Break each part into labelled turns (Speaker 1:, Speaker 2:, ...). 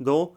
Speaker 1: 2?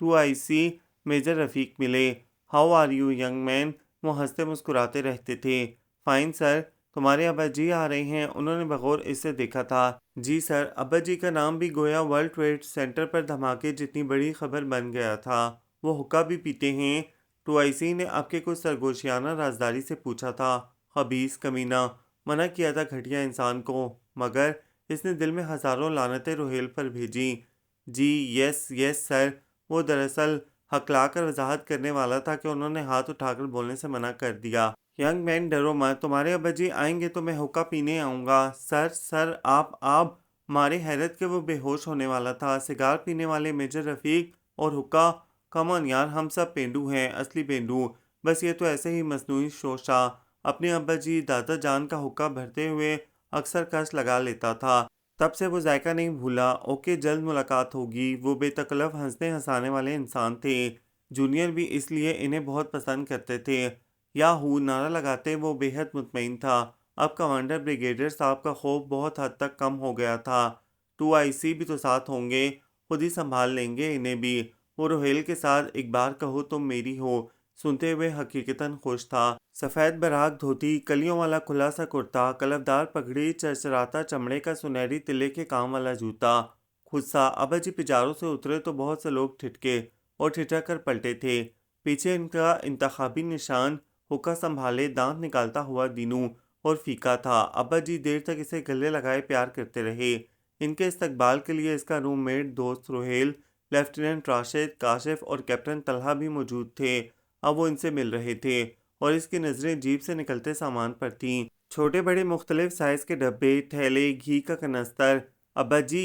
Speaker 1: 2 IC major Rafiq ملے۔ How are you young man? وہ ہنستے مسکراتے رہتے تھے۔ فائن سر، تمہارے ابا جی آ رہے ہیں، انہوں نے بغور اس سے دیکھا تھا۔ جی سر، ابا جی کا نام بھی گویا ورلڈ ٹریڈ سینٹر پر دھماکے جتنی بڑی خبر بن گیا تھا۔ وہ حقہ بھی پیتے ہیں؟ ٹوائسی نے اب کے کچھ سرگوشیانہ رازداری سے پوچھا تھا۔ خبیث کمینہ، منع کیا تھا گھٹیا انسان کو، مگر اس نے دل میں ہزاروں لعنتیں روہیل پر بھیجی۔ جی یس یس سر، وہ دراصل ہکلا کر وضاحت کرنے والا تھا کہ انہوں نے ہاتھ اٹھا کر بولنے سے منع کر دیا۔ ینگ مین ڈرو مت، تمہارے ابا جی آئیں گے تو میں حقہ پینے آؤں گا۔ سر آپ مارے حیرت کہ وہ بے ہوش ہونے والا تھا۔ سگار پینے والے میجر رفیق اور حقہ، کم آن یار، ہم سب پینڈو ہیں، اصلی پینڈو، بس یہ تو ایسے ہی مصنوعی شوشہ۔ اپنے ابا جی دادا جان کا حقہ بھرتے ہوئے اکثر کش لگا لیتا تھا، تب سے وہ ذائقہ نہیں بھولا۔ اوکے، جلد ملاقات ہوگی۔ وہ بے تکلف ہنسنے ہنسانے والے انسان تھے۔ جونیئر بھی اس لیے انہیں بہت پسند کرتے تھے۔ یاہو نعرہ لگاتے وہ بے حد مطمئن تھا۔ اب کمانڈر بریگیڈیئر صاحب کا خوف بہت حد تک کم ہو گیا تھا۔ 2IC بھی تو ساتھ ہوں گے، خود ہی سنبھال لیں گے انہیں بھی۔ وہ روہیل کے ساتھ ایک بار کہو تم میری ہو سنتے ہوئے حقیقتاً خوش تھا۔ سفید براق دھوتی، کلیوں والا کھلا سا کرتا، کلفدار پگڑی، چرچراتا چمڑے کا سنہری تلے کے کام والا جوتا۔ خود سا ابا جی پجاروں سے اترے تو بہت سے لوگ ٹھٹکے اور ٹھٹک کر پلٹے تھے۔ پیچھے ان کا انتخابی نشان حقہ سنبھالے دانت نکالتا ہوا دینو اور فیکا تھا۔ ابا جی دیر تک اسے گلے لگائے پیار کرتے رہے۔ ان کے استقبال کے لیے اس کا روم میٹ دوست روہیل، لیفٹیننٹ راشد، کاشف اور کیپٹن طلحہ بھی موجود تھے۔ اب وہ ان سے مل رہے تھے اور اس کی نظریں جیپ سے نکلتے سامان پر تھیں۔ چھوٹے بڑے مختلف سائز کے ڈبے، تھیلے، گھی کا کنستر۔ ابا جی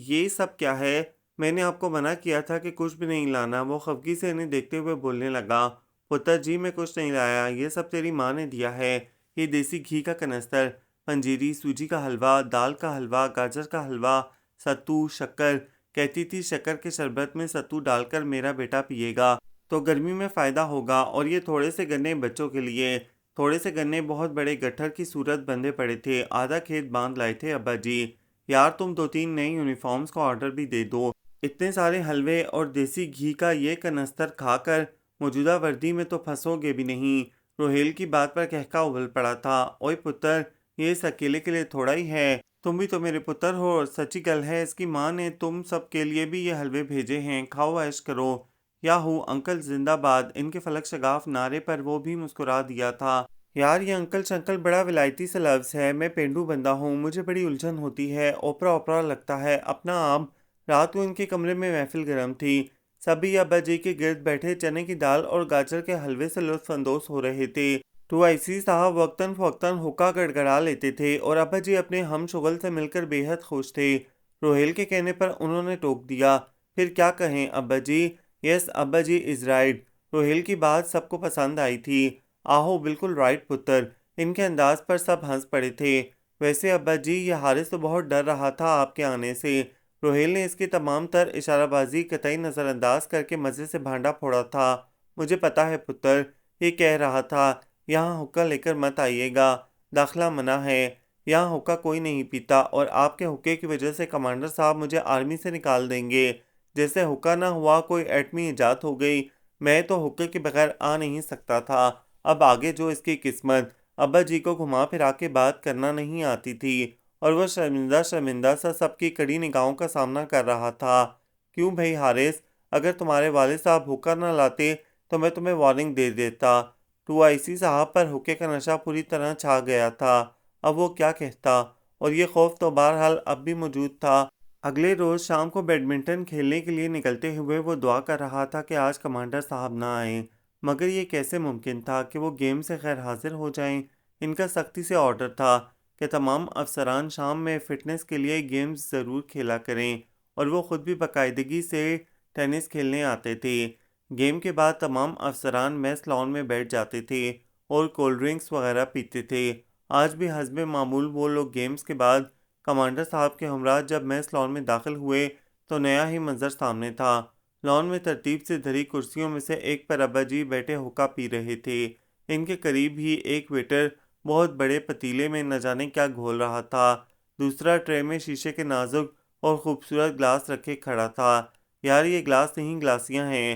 Speaker 1: یہ سب کیا ہے؟ میں نے آپ کو منع کیا تھا کہ کچھ بھی نہیں لانا۔ وہ خفگی سے انہیں دیکھتے ہوئے بولنے لگا۔ پتر جی، میں کچھ نہیں لایا، یہ سب تیری ماں نے دیا ہے۔ یہ دیسی گھی کا کنستر، پنجیری، سوجی کا حلوہ، دال کا حلوہ، گاجر کا حلوہ، ستو، شکر۔ کہتی تھی شکر کے شربت میں ستو ڈال کر میرا بیٹا پیے گا تو گرمی میں فائدہ ہوگا۔ اور یہ تھوڑے سے گنے بچوں کے لیے۔ تھوڑے سے گنے بہت بڑے گٹھر کی صورت بندھے پڑے تھے، آدھا کھیت باندھ لائے تھے ابا جی۔ یار تم 2-3 نئی یونیفارمز کا آرڈر بھی دے دو۔ اتنے سارے حلوے اور دیسی گھی کا یہ کنستر کھا کر موجودہ وردی میں تو پھنسو گے بھی نہیں۔ روہیل کی بات پر کہکا ابل پڑا تھا۔ اوئے پتر، یہ اس اکیلے کے لیے تھوڑا ہی ہے، تم بھی تو میرے پتر ہو۔ اور سچی گل ہے، اس کی ماں نے تم سب کے لیے بھی یہ حلوے بھیجے ہیں، کھاؤ عیش کرو۔ یاہو انکل زندہ باد، ان کے فلک شگاف نعرے پر وہ بھی مسکرا دیا تھا۔ یار یہ انکل شنکل بڑا ولایتی سا لفظ ہے، میں پینڈو بندہ ہوں، مجھے بڑی الجھن ہوتی ہے، اوپرا لگتا ہے اپنا آپ۔ رات کو ان کے کمرے میں محفل گرم تھی، سبھی ابا جی کے گرد بیٹھے چنے کی دال اور گاجر کے حلوے سے لطف اندوز ہو رہے تھے۔ 2IC صاحب وقتاً فوقتاً حقہ گڑگڑا لیتے تھے اور ابا جی اپنے ہم شغل سے مل کر بے حد خوش تھے۔ روہیل کے کہنے پر انہوں نے ٹوک دیا، پھر کیا کہیں ابا جی؟ یس ابا جی از رائٹ۔ روہیل کی بات سب کو پسند آئی تھی۔ آہو بالکل رائٹ پتر۔ ان کے انداز پر سب ہنس پڑے تھے۔ ویسے ابا جی، یہ حارث تو بہت ڈر رہا تھا آپ کے آنے سے۔ روہیل نے اس کی تمام تر اشارہ بازی قطعی نظر انداز کر کے مزے سے بھانڈا پھوڑا تھا۔ مجھے پتا ہے پتر، یہ کہہ رہا تھا یہاں حقہ لے کر مت آئیے گا، داخلہ منع ہے، یہاں حقہ کوئی نہیں پیتا، اور آپ کے حقے کی وجہ سے کمانڈر صاحب مجھے آرمی سے نکال دیں گے۔ جیسے حقہ نہ ہوا کوئی ایٹمی ایجاد ہو گئی، میں تو حقے کے بغیر آ نہیں سکتا تھا۔ اب آگے جو اس کی قسمت۔ ابا جی کو گھما پھرا کے بات کرنا نہیں آتی تھی اور وہ شرمندہ سا سب کی کڑی نگاہوں کا سامنا کر رہا تھا۔ کیوں بھائی حارث، اگر تمہارے والد صاحب حقہ نہ لاتے تو میں تمہیں وارننگ دے دیتا۔ 2IC صاحب پر حقے کا نشہ پوری طرح چھا گیا تھا۔ اب وہ کیا کہتا، اور یہ خوف تو بہرحال اب بھی موجود تھا۔ اگلے روز شام کو بیڈمنٹن کھیلنے کے لیے نکلتے ہوئے وہ دعا کر رہا تھا کہ آج کمانڈر صاحب نہ آئیں، مگر یہ کیسے ممکن تھا کہ وہ گیم سے غیر حاضر ہو جائیں؟ ان کا سختی سے آرڈر تھا کہ تمام افسران شام میں فٹنس کے لیے گیمز ضرور کھیلا کریں، اور وہ خود بھی باقاعدگی سے ٹینس کھیلنے آتے تھے۔ گیم کے بعد تمام افسران میس لان میں بیٹھ جاتے تھے اور کولڈ ڈرنکس وغیرہ پیتے تھے۔ آج بھی حسب معمول وہ لوگ گیمز کے بعد کمانڈر صاحب کے ہمراہ جب میس لان میں داخل ہوئے تو نیا ہی منظر سامنے تھا۔ لان میں ترتیب سے دھری کرسیوں میں سے ایک پر ابا جی بیٹھے حقہ پی رہے تھے۔ ان کے قریب ہی ایک ویٹر بہت بڑے پتیلے میں نہ جانے کیا گھول رہا تھا، دوسرا ٹرے میں شیشے کے نازک اور خوبصورت گلاس رکھے کھڑا تھا۔ یار یہ گلاس نہیں، گلاسیاں ہیں،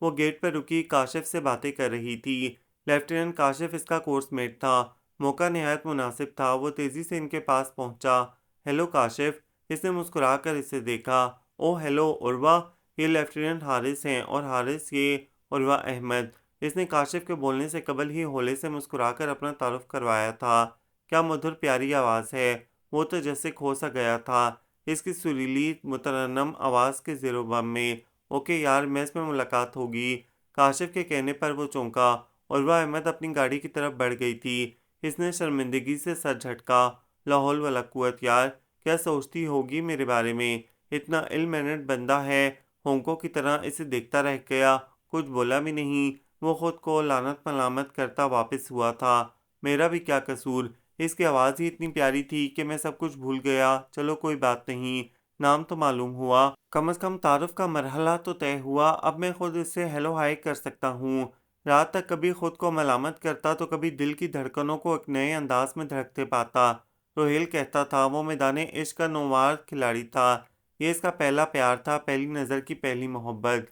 Speaker 1: وہ گیٹ پر رکی کاشف سے باتیں کر رہی تھی۔ لیفٹیننٹ کاشف اس کا کورس میٹ تھا۔ موقع نہایت مناسب تھا۔ وہ تیزی سے ان کے پاس پہنچا۔ ہیلو کاشف، اس نے مسکرا کر اسے دیکھا۔ او ہیلو عروہ، یہ لیفٹیننٹ حارث ہیں، اور حارث یہ عروہ احمد۔ اس نے کاشف کے بولنے سے قبل ہی ہولے سے مسکرا کر اپنا تعارف کروایا تھا۔ کیا مدھر پیاری آواز ہے۔ وہ تو جیسے کھو سا گیا تھا اس کی سریلی مترنم آواز کے زیر و بم میں۔ اوکے یار، میس میں ملاقات ہوگی۔ کاشف کے کہنے پر وہ چونکا۔ عروہ احمد اپنی گاڑی کی طرف بڑھ گئی تھی۔ اس نے شرمندگی سے سر جھٹکا۔ لا حول ولا قوت یار، کیا سوچتی ہوگی میرے بارے میں؟ اتنا ill mannered بندہ ہے۔ ہونکوں کی طرح اسے دیکھتا رہ گیا، کچھ بولا بھی نہیں۔ وہ خود کو لعنت ملامت کرتا واپس ہوا تھا۔ میرا بھی کیا قصور؟ اس کی آواز ہی اتنی پیاری تھی کہ میں سب کچھ بھول گیا۔ چلو کوئی بات نہیں، نام تو معلوم ہوا، کم از کم تعارف کا مرحلہ تو طے ہوا۔ اب میں خود اس سے ہیلو ہائی کر سکتا ہوں۔ رات تک کبھی خود کو ملامت کرتا تو کبھی دل کی دھڑکنوں کو ایک نئے انداز میں دھڑکتے پاتا۔ روہیل کہتا تھا وہ میدان عشق کا نومار کھلاڑی تھا۔ یہ اس کا پہلا پیار تھا، پہلی نظر کی پہلی محبت۔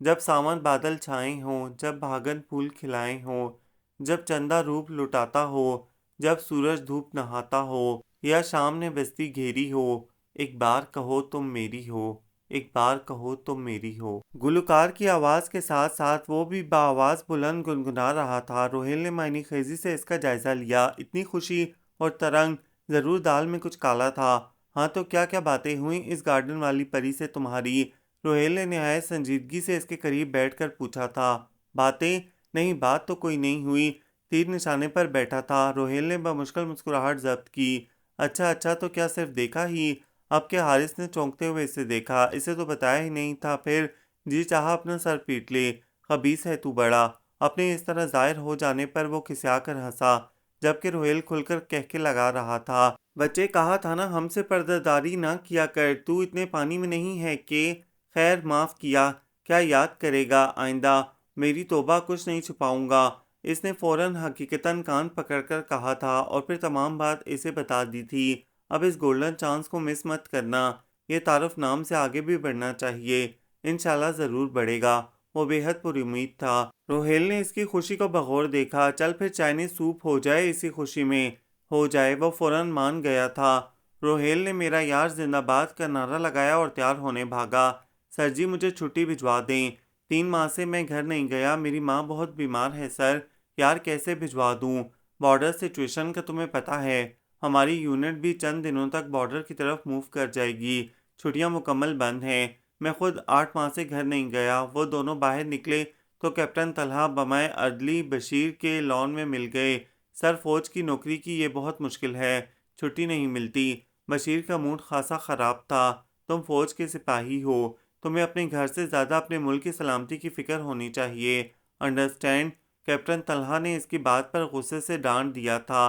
Speaker 1: جب ساون بادل چھائے ہوں، جب بھاگن پھول کھلائے ہوں، جب چندہ روپ لٹاتا ہو، جب سورج دھوپ نہاتا ہو، یا شام نے بستی گھیری ہو، ایک بار کہو تم میری ہو، ایک بار کہو تم میری ہو۔ گلوکار کی آواز کے ساتھ ساتھ وہ بھی بآواز بلند گنگنا رہا تھا۔ روہیل نے معنی خیزی سے اس کا جائزہ لیا۔ اتنی خوشی اور ترنگ، ضرور دال میں کچھ کالا تھا۔ ہاں تو کیا کیا باتیں ہوئیں اس گارڈن والی پری سے تمہاری؟ روہیل نے نہایت سنجیدگی سے اس کے قریب بیٹھ کر پوچھا تھا۔ باتیں؟ نہیں، بات تو کوئی نہیں ہوئی۔ تیر نشانے پر بیٹھا تھا۔ روہیل نے بمشکل مسکراہٹ ضبط کی۔ اچھا تو کیا صرف دیکھا ہی؟ اب کے حارث نے چونکتے ہوئے اسے دیکھا۔ اسے تو بتایا ہی نہیں تھا، پھر جی چاہا اپنا سر پیٹ لے۔ خبیث ہے تو بڑا۔ اپنے اس طرح ظاہر ہو جانے پر وہ کھسیا کر ہنسا، جبکہ روہیل کھل کر کہکے لگا رہا تھا۔ بچے، کہا تھا نا ہم سے پردہ داری نہ کیا کر، تو اتنے پانی میں نہیں ہے کہ… خیر معاف کیا، کیا یاد کرے گا آئندہ؟ میری توبہ، کچھ نہیں چھپاؤں گا۔ اس نے فوراً حقیقتاً کان پکڑ کر کہا تھا، اور پھر تمام بات اسے بتا دی تھی۔ اب اس گولڈن چانس کو مس مت کرنا۔ یہ تعارف نام سے آگے بھی بڑھنا چاہیے۔ انشاءاللہ ضرور بڑھے گا۔ وہ بے حد پر امید تھا۔ روہیل نے اس کی خوشی کو بغور دیکھا۔ چل پھر چائنیز سوپ ہو جائے اسی خوشی میں۔ ہو جائے۔ وہ فوراً مان گیا تھا۔ روہیل نے میرا یار زندہ باد کا نعرہ لگایا اور تیار ہونے بھاگا۔ سر جی مجھے چھٹی بھجوا دیں۔ 3 ماہ سے میں گھر نہیں گیا، میری ماں بہت بیمار ہے سر۔ یار کیسے بھجوا دوں؟ بارڈر سچویشن کا تمہیں پتہ ہے۔ ہماری یونٹ بھی چند دنوں تک بارڈر کی طرف موو کر جائے گی۔ چھٹیاں مکمل بند ہیں۔ میں خود 8 ماہ سے گھر نہیں گیا۔ وہ دونوں باہر نکلے تو کیپٹن طلحہ بمائے اردلی بشیر کے لان میں مل گئے۔ سر فوج کی نوکری کی یہ بہت مشکل ہے، چھٹی نہیں ملتی۔ بشیر کا موڈ خاصا خراب تھا۔ تم فوج کے سپاہی ہو، تمہیں اپنے گھر سے زیادہ اپنے ملک کی سلامتی کی فکر ہونی چاہیے، انڈرسٹینڈ؟ کیپٹن طلحہ نے اس کی بات پر غصے سے ڈانٹ دیا تھا۔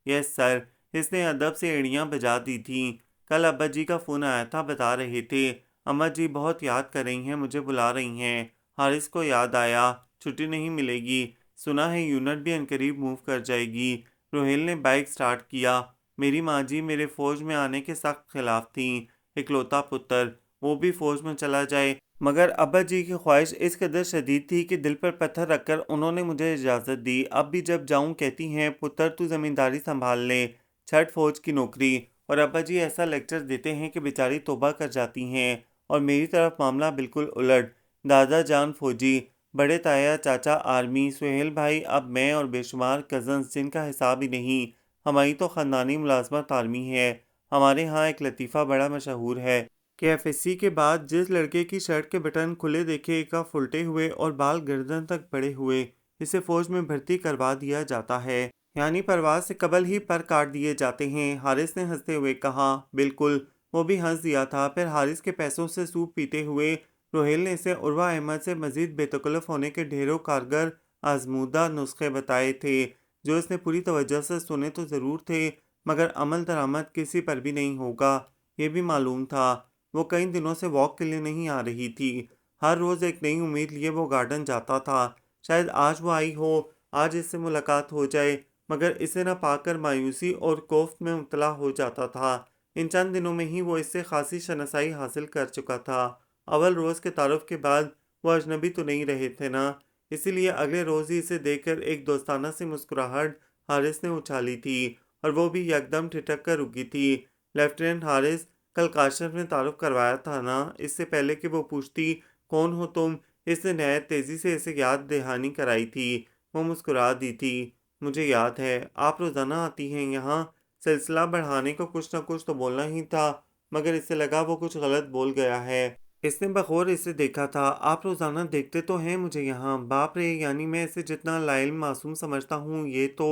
Speaker 1: یس سر۔ اس نے ادب سے ایڑیاں بجا دی تھیں۔ کل ابا جی کا فون آیا تھا، بتا رہے تھے اماں جی بہت یاد کر رہی ہیں، مجھے بلا رہی ہیں۔ حارث کو یاد آیا، چھٹی نہیں ملے گی۔ سنا ہے یونٹ بھی عنقریب موو کر جائے گی۔ روہیل نے بائک سٹارٹ کیا۔ میری ماں جی میرے فوج میں آنے کے سخت خلاف تھیں۔ اکلوتا پتر، وہ بھی فوج میں چلا جائے، مگر ابا جی کی خواہش اس قدر شدید تھی کہ دل پر پتھر رکھ کر انہوں نے مجھے اجازت دی۔ اب بھی جب جاؤں کہتی ہیں پتر تو زمینداری سنبھال لے، چھٹ فوج کی نوکری۔ اور ابا جی ایسا لیکچر دیتے ہیں کہ بیچاری توبہ کر جاتی ہیں۔ اور میری طرف معاملہ بالکل الٹ، دادا جان فوجی، بڑے تایا چاچا آرمی، سہیل بھائی، اب میں اور بے شمار کزنز جن کا حساب ہی نہیں۔ ہماری تو خاندانی ملازمت آرمی ہے۔ ہمارے ہاں ایک لطیفہ بڑا مشہور ہے کہ ایف ایس سی کے بعد جس لڑکے کی شرٹ کے بٹن کھلے دیکھے کا پھلٹے ہوئے اور بال گردن تک بڑے ہوئے، اسے فوج میں بھرتی کروا دیا جاتا ہے، یعنی پرواز سے قبل ہی پر کاٹ دیے جاتے ہیں۔ حارث نے ہنستے ہوئے کہا۔ بالکل۔ وہ بھی ہنس دیا تھا۔ پھر حارث کے پیسوں سے سوپ پیتے ہوئے روہیل نے اسے عروہ احمد سے مزید بے تکلف ہونے کے ڈھیروں کارگر آزمودہ نسخے بتائے تھے، جو اس نے پوری توجہ سے سنے تو ضرور تھے، مگر عمل درآمد کسی پر بھی نہیں ہوگا، یہ بھی معلوم تھا۔ وہ کئی دنوں سے واک کے لیے نہیں آ رہی تھی۔ ہر روز ایک نئی امید لیے وہ گارڈن جاتا تھا۔ شاید آج وہ آئی ہو، آج اس سے ملاقات ہو جائے، مگر اسے نہ پا کر مایوسی اور کوفت میں مبتلا ہو جاتا تھا۔ ان چند دنوں میں ہی وہ اس سے خاصی شناسائی حاصل کر چکا تھا۔ اول روز کے تعارف کے بعد وہ اجنبی تو نہیں رہے تھے نا؟ اسی لیے اگلے روز ہی اسے دیکھ کر ایک دوستانہ سی مسکراہٹ حارث نے اچھالی تھی اور وہ بھی یکدم ٹھٹک کر رکی تھی۔ لیفٹیننٹ حارث، کل کاشف نے تعارف کروایا تھا نا؟ اس سے پہلے کہ وہ پوچھتی کون ہو تم، اس نے نہایت تیزی سے اسے یاد دہانی کرائی تھی۔ وہ مسکرا دی تھی۔ مجھے یاد ہے، آپ روزانہ آتی ہیں یہاں؟ سلسلہ بڑھانے کو کچھ نہ کچھ تو بولنا ہی تھا، مگر اس سے لگا وہ کچھ غلط بول گیا ہے۔ اس نے بغور اسے دیکھا تھا۔ آپ روزانہ دیکھتے تو ہیں مجھے یہاں؟ باپ رے، یعنی میں اسے جتنا لاعلم معصوم سمجھتا ہوں یہ تو۔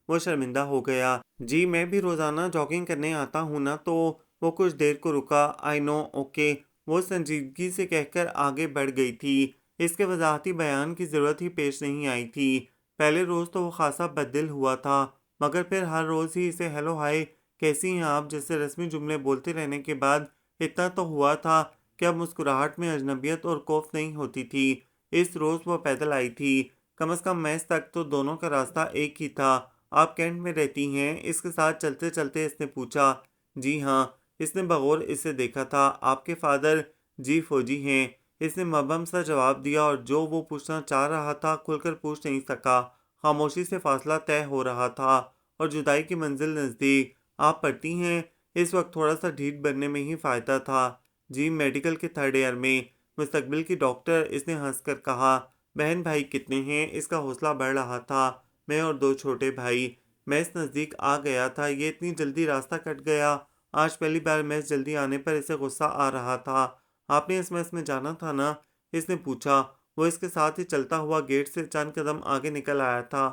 Speaker 1: وہ شرمندہ ہو گیا۔ جی میں بھی روزانہ جاگنگ کرنے آتا ہوں نا تو۔ وہ کچھ دیر کو رکا۔ آئی نو، اوکے، وہ سنجیدگی سے کہہ کر آگے بڑھ گئی تھی۔ اس کے وضاحتی بیان کی ضرورت ہی پیش نہیں آئی تھی۔ پہلے روز تو وہ خاصا بددل ہوا تھا، مگر پھر ہر روز ہی اسے ہیلو ہائے کیسی ہیں آپ جیسے رسمی جملے بولتے رہنے کے بعد اتنا تو ہوا تھا کہ اب مسکراہٹ میں اجنبیت اور خوف نہیں ہوتی تھی۔ اس روز وہ پیدل آئی تھی، کم از کم میس تک تو دونوں کا راستہ ایک ہی تھا۔ آپ کینٹ میں رہتی ہیں؟ اس کے ساتھ چلتے چلتے اس نے پوچھا۔ جی ہاں۔ اس نے بغور اسے دیکھا تھا۔ آپ کے فادر؟ جی فوجی ہیں۔ اس نے مبہم سا جواب دیا اور جو وہ پوچھنا چاہ رہا تھا کھل کر پوچھ نہیں سکا۔ خاموشی سے فاصلہ طے ہو رہا تھا اور جدائی کی منزل نزدیک۔ آپ پڑھتی ہیں؟ اس وقت تھوڑا سا ڈھیٹ بننے میں ہی فائدہ تھا۔ جی میڈیکل کے 3rd ایئر میں، مستقبل کی ڈاکٹر، اس نے ہنس کر کہا۔ بہن بھائی کتنے ہیں؟ اس کا حوصلہ بڑھ رہا تھا۔ میں اور 2 چھوٹے بھائی۔ میس نزدیک آ گیا تھا، یہ اتنی جلدی راستہ کٹ گیا۔ آج پہلی بار میس جلدی آنے پر اسے غصہ آ رہا تھا۔ آپ نے اس میس میں جانا تھا نا؟ اس نے پوچھا۔ وہ اس کے ساتھ ہی چلتا ہوا گیٹ سے چند قدم آگے نکل آیا تھا۔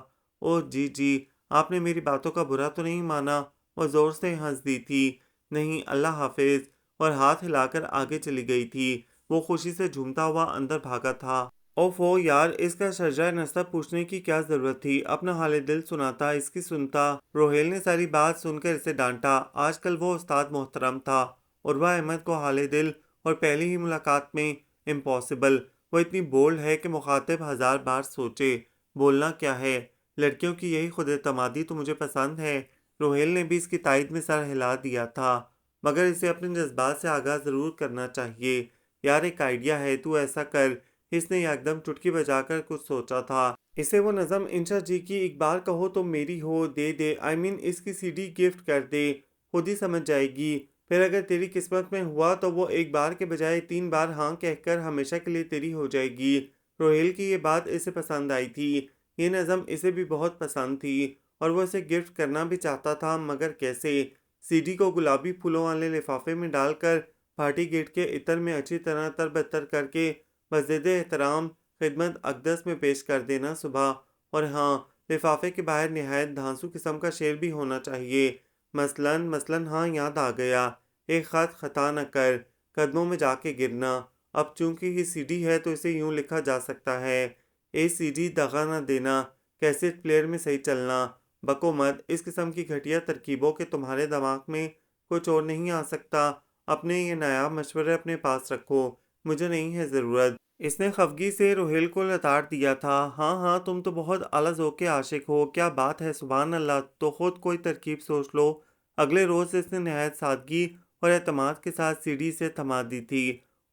Speaker 1: اوہ جی جی، آپ نے میری باتوں کا برا تو نہیں مانا؟ وہ زور سے ہنس دی تھی۔ نہیں، اللہ حافظ، اور ہاتھ ہلا کر آگے چلی گئی تھی۔ وہ خوشی سے جھومتا ہوا اندر بھاگا تھا۔ اوفو یار، اس کا شجرہ نسب پوچھنے کی کیا ضرورت تھی؟ اپنا حال دل سناتا، اس کی سنتا۔ روہیل نے ساری بات سن کر اسے ڈانٹا۔ آج کل وہ استاد محترم تھا۔ عروہ احمد کو حال دل اور پہلی ہی ملاقات میں امپاسبل۔ وہ اتنی بولڈ ہے کہ مخاطب 1000 بار سوچے۔ بولنا کیا ہے؟ لڑکیوں کی یہی خود اعتمادی تو مجھے پسند ہے۔ روہیل نے بھی اس کی تائید میں سر ہلا دیا تھا، مگر اسے اپنے جذبات سے آگاہ ضرور کرنا چاہیے۔ یار ایک آئیڈیا ہے، تو ایسا کر۔ اس نے یکدم چٹکی بجا کر کچھ سوچا تھا۔ اسے وہ نظم انشا جی کی ایک بار کہو تو میری ہو دے دے، اس کی CD گفٹ کر دے، خود ہی سمجھ جائے گی۔ پھر اگر تیری قسمت میں ہوا تو وہ ایک بار کے بجائے 3 بار ہاں کہہ کر ہمیشہ کے لیے تیری ہو جائے گی۔ روہیل کی یہ بات اسے پسند آئی تھی۔ یہ نظم اسے بھی بہت پسند تھی اور وہ اسے گفٹ کرنا بھی چاہتا تھا، مگر کیسے؟ CD کو گلابی پھولوں والے لفافے میں ڈال کر پارٹی گیٹ کے عطر میں اچھی طرح تربتر کر کے بزید احترام خدمت اقدس میں پیش کر دینا صبح۔ اور ہاں، لفافے کے باہر نہایت دھانسو قسم کا شعر بھی ہونا چاہیے۔ مثلاً ہاں یاد آ گیا، ایک خط خطا نہ کر، قدموں میں جا کے گرنا۔ اب چونکہ یہ CD ہے تو اسے یوں لکھا جا سکتا ہے، اے CD دغا نہ دینا، کیسٹ پلیئر میں صحیح چلنا، بکو مت، اس قسم کی گھٹیا ترکیبوں کے تمہارے دماغ میں کچھ اور نہیں آ سکتا؟ اپنے یہ نایاب مشورے اپنے پاس رکھو، مجھے نہیں ہے ضرورت۔ اس نے خفگی سے روہیل کو لتاڑ دیا تھا۔ ہاں ہاں، تم تو بہت اعلیٰ ذوق کے عاشق ہو، کیا بات ہے، سبحان اللہ، تو خود کوئی ترکیب سوچ لو۔ اگلے روز اس نے نہایت سادگی اور اعتماد کے ساتھ CD سے تھما دی تھی۔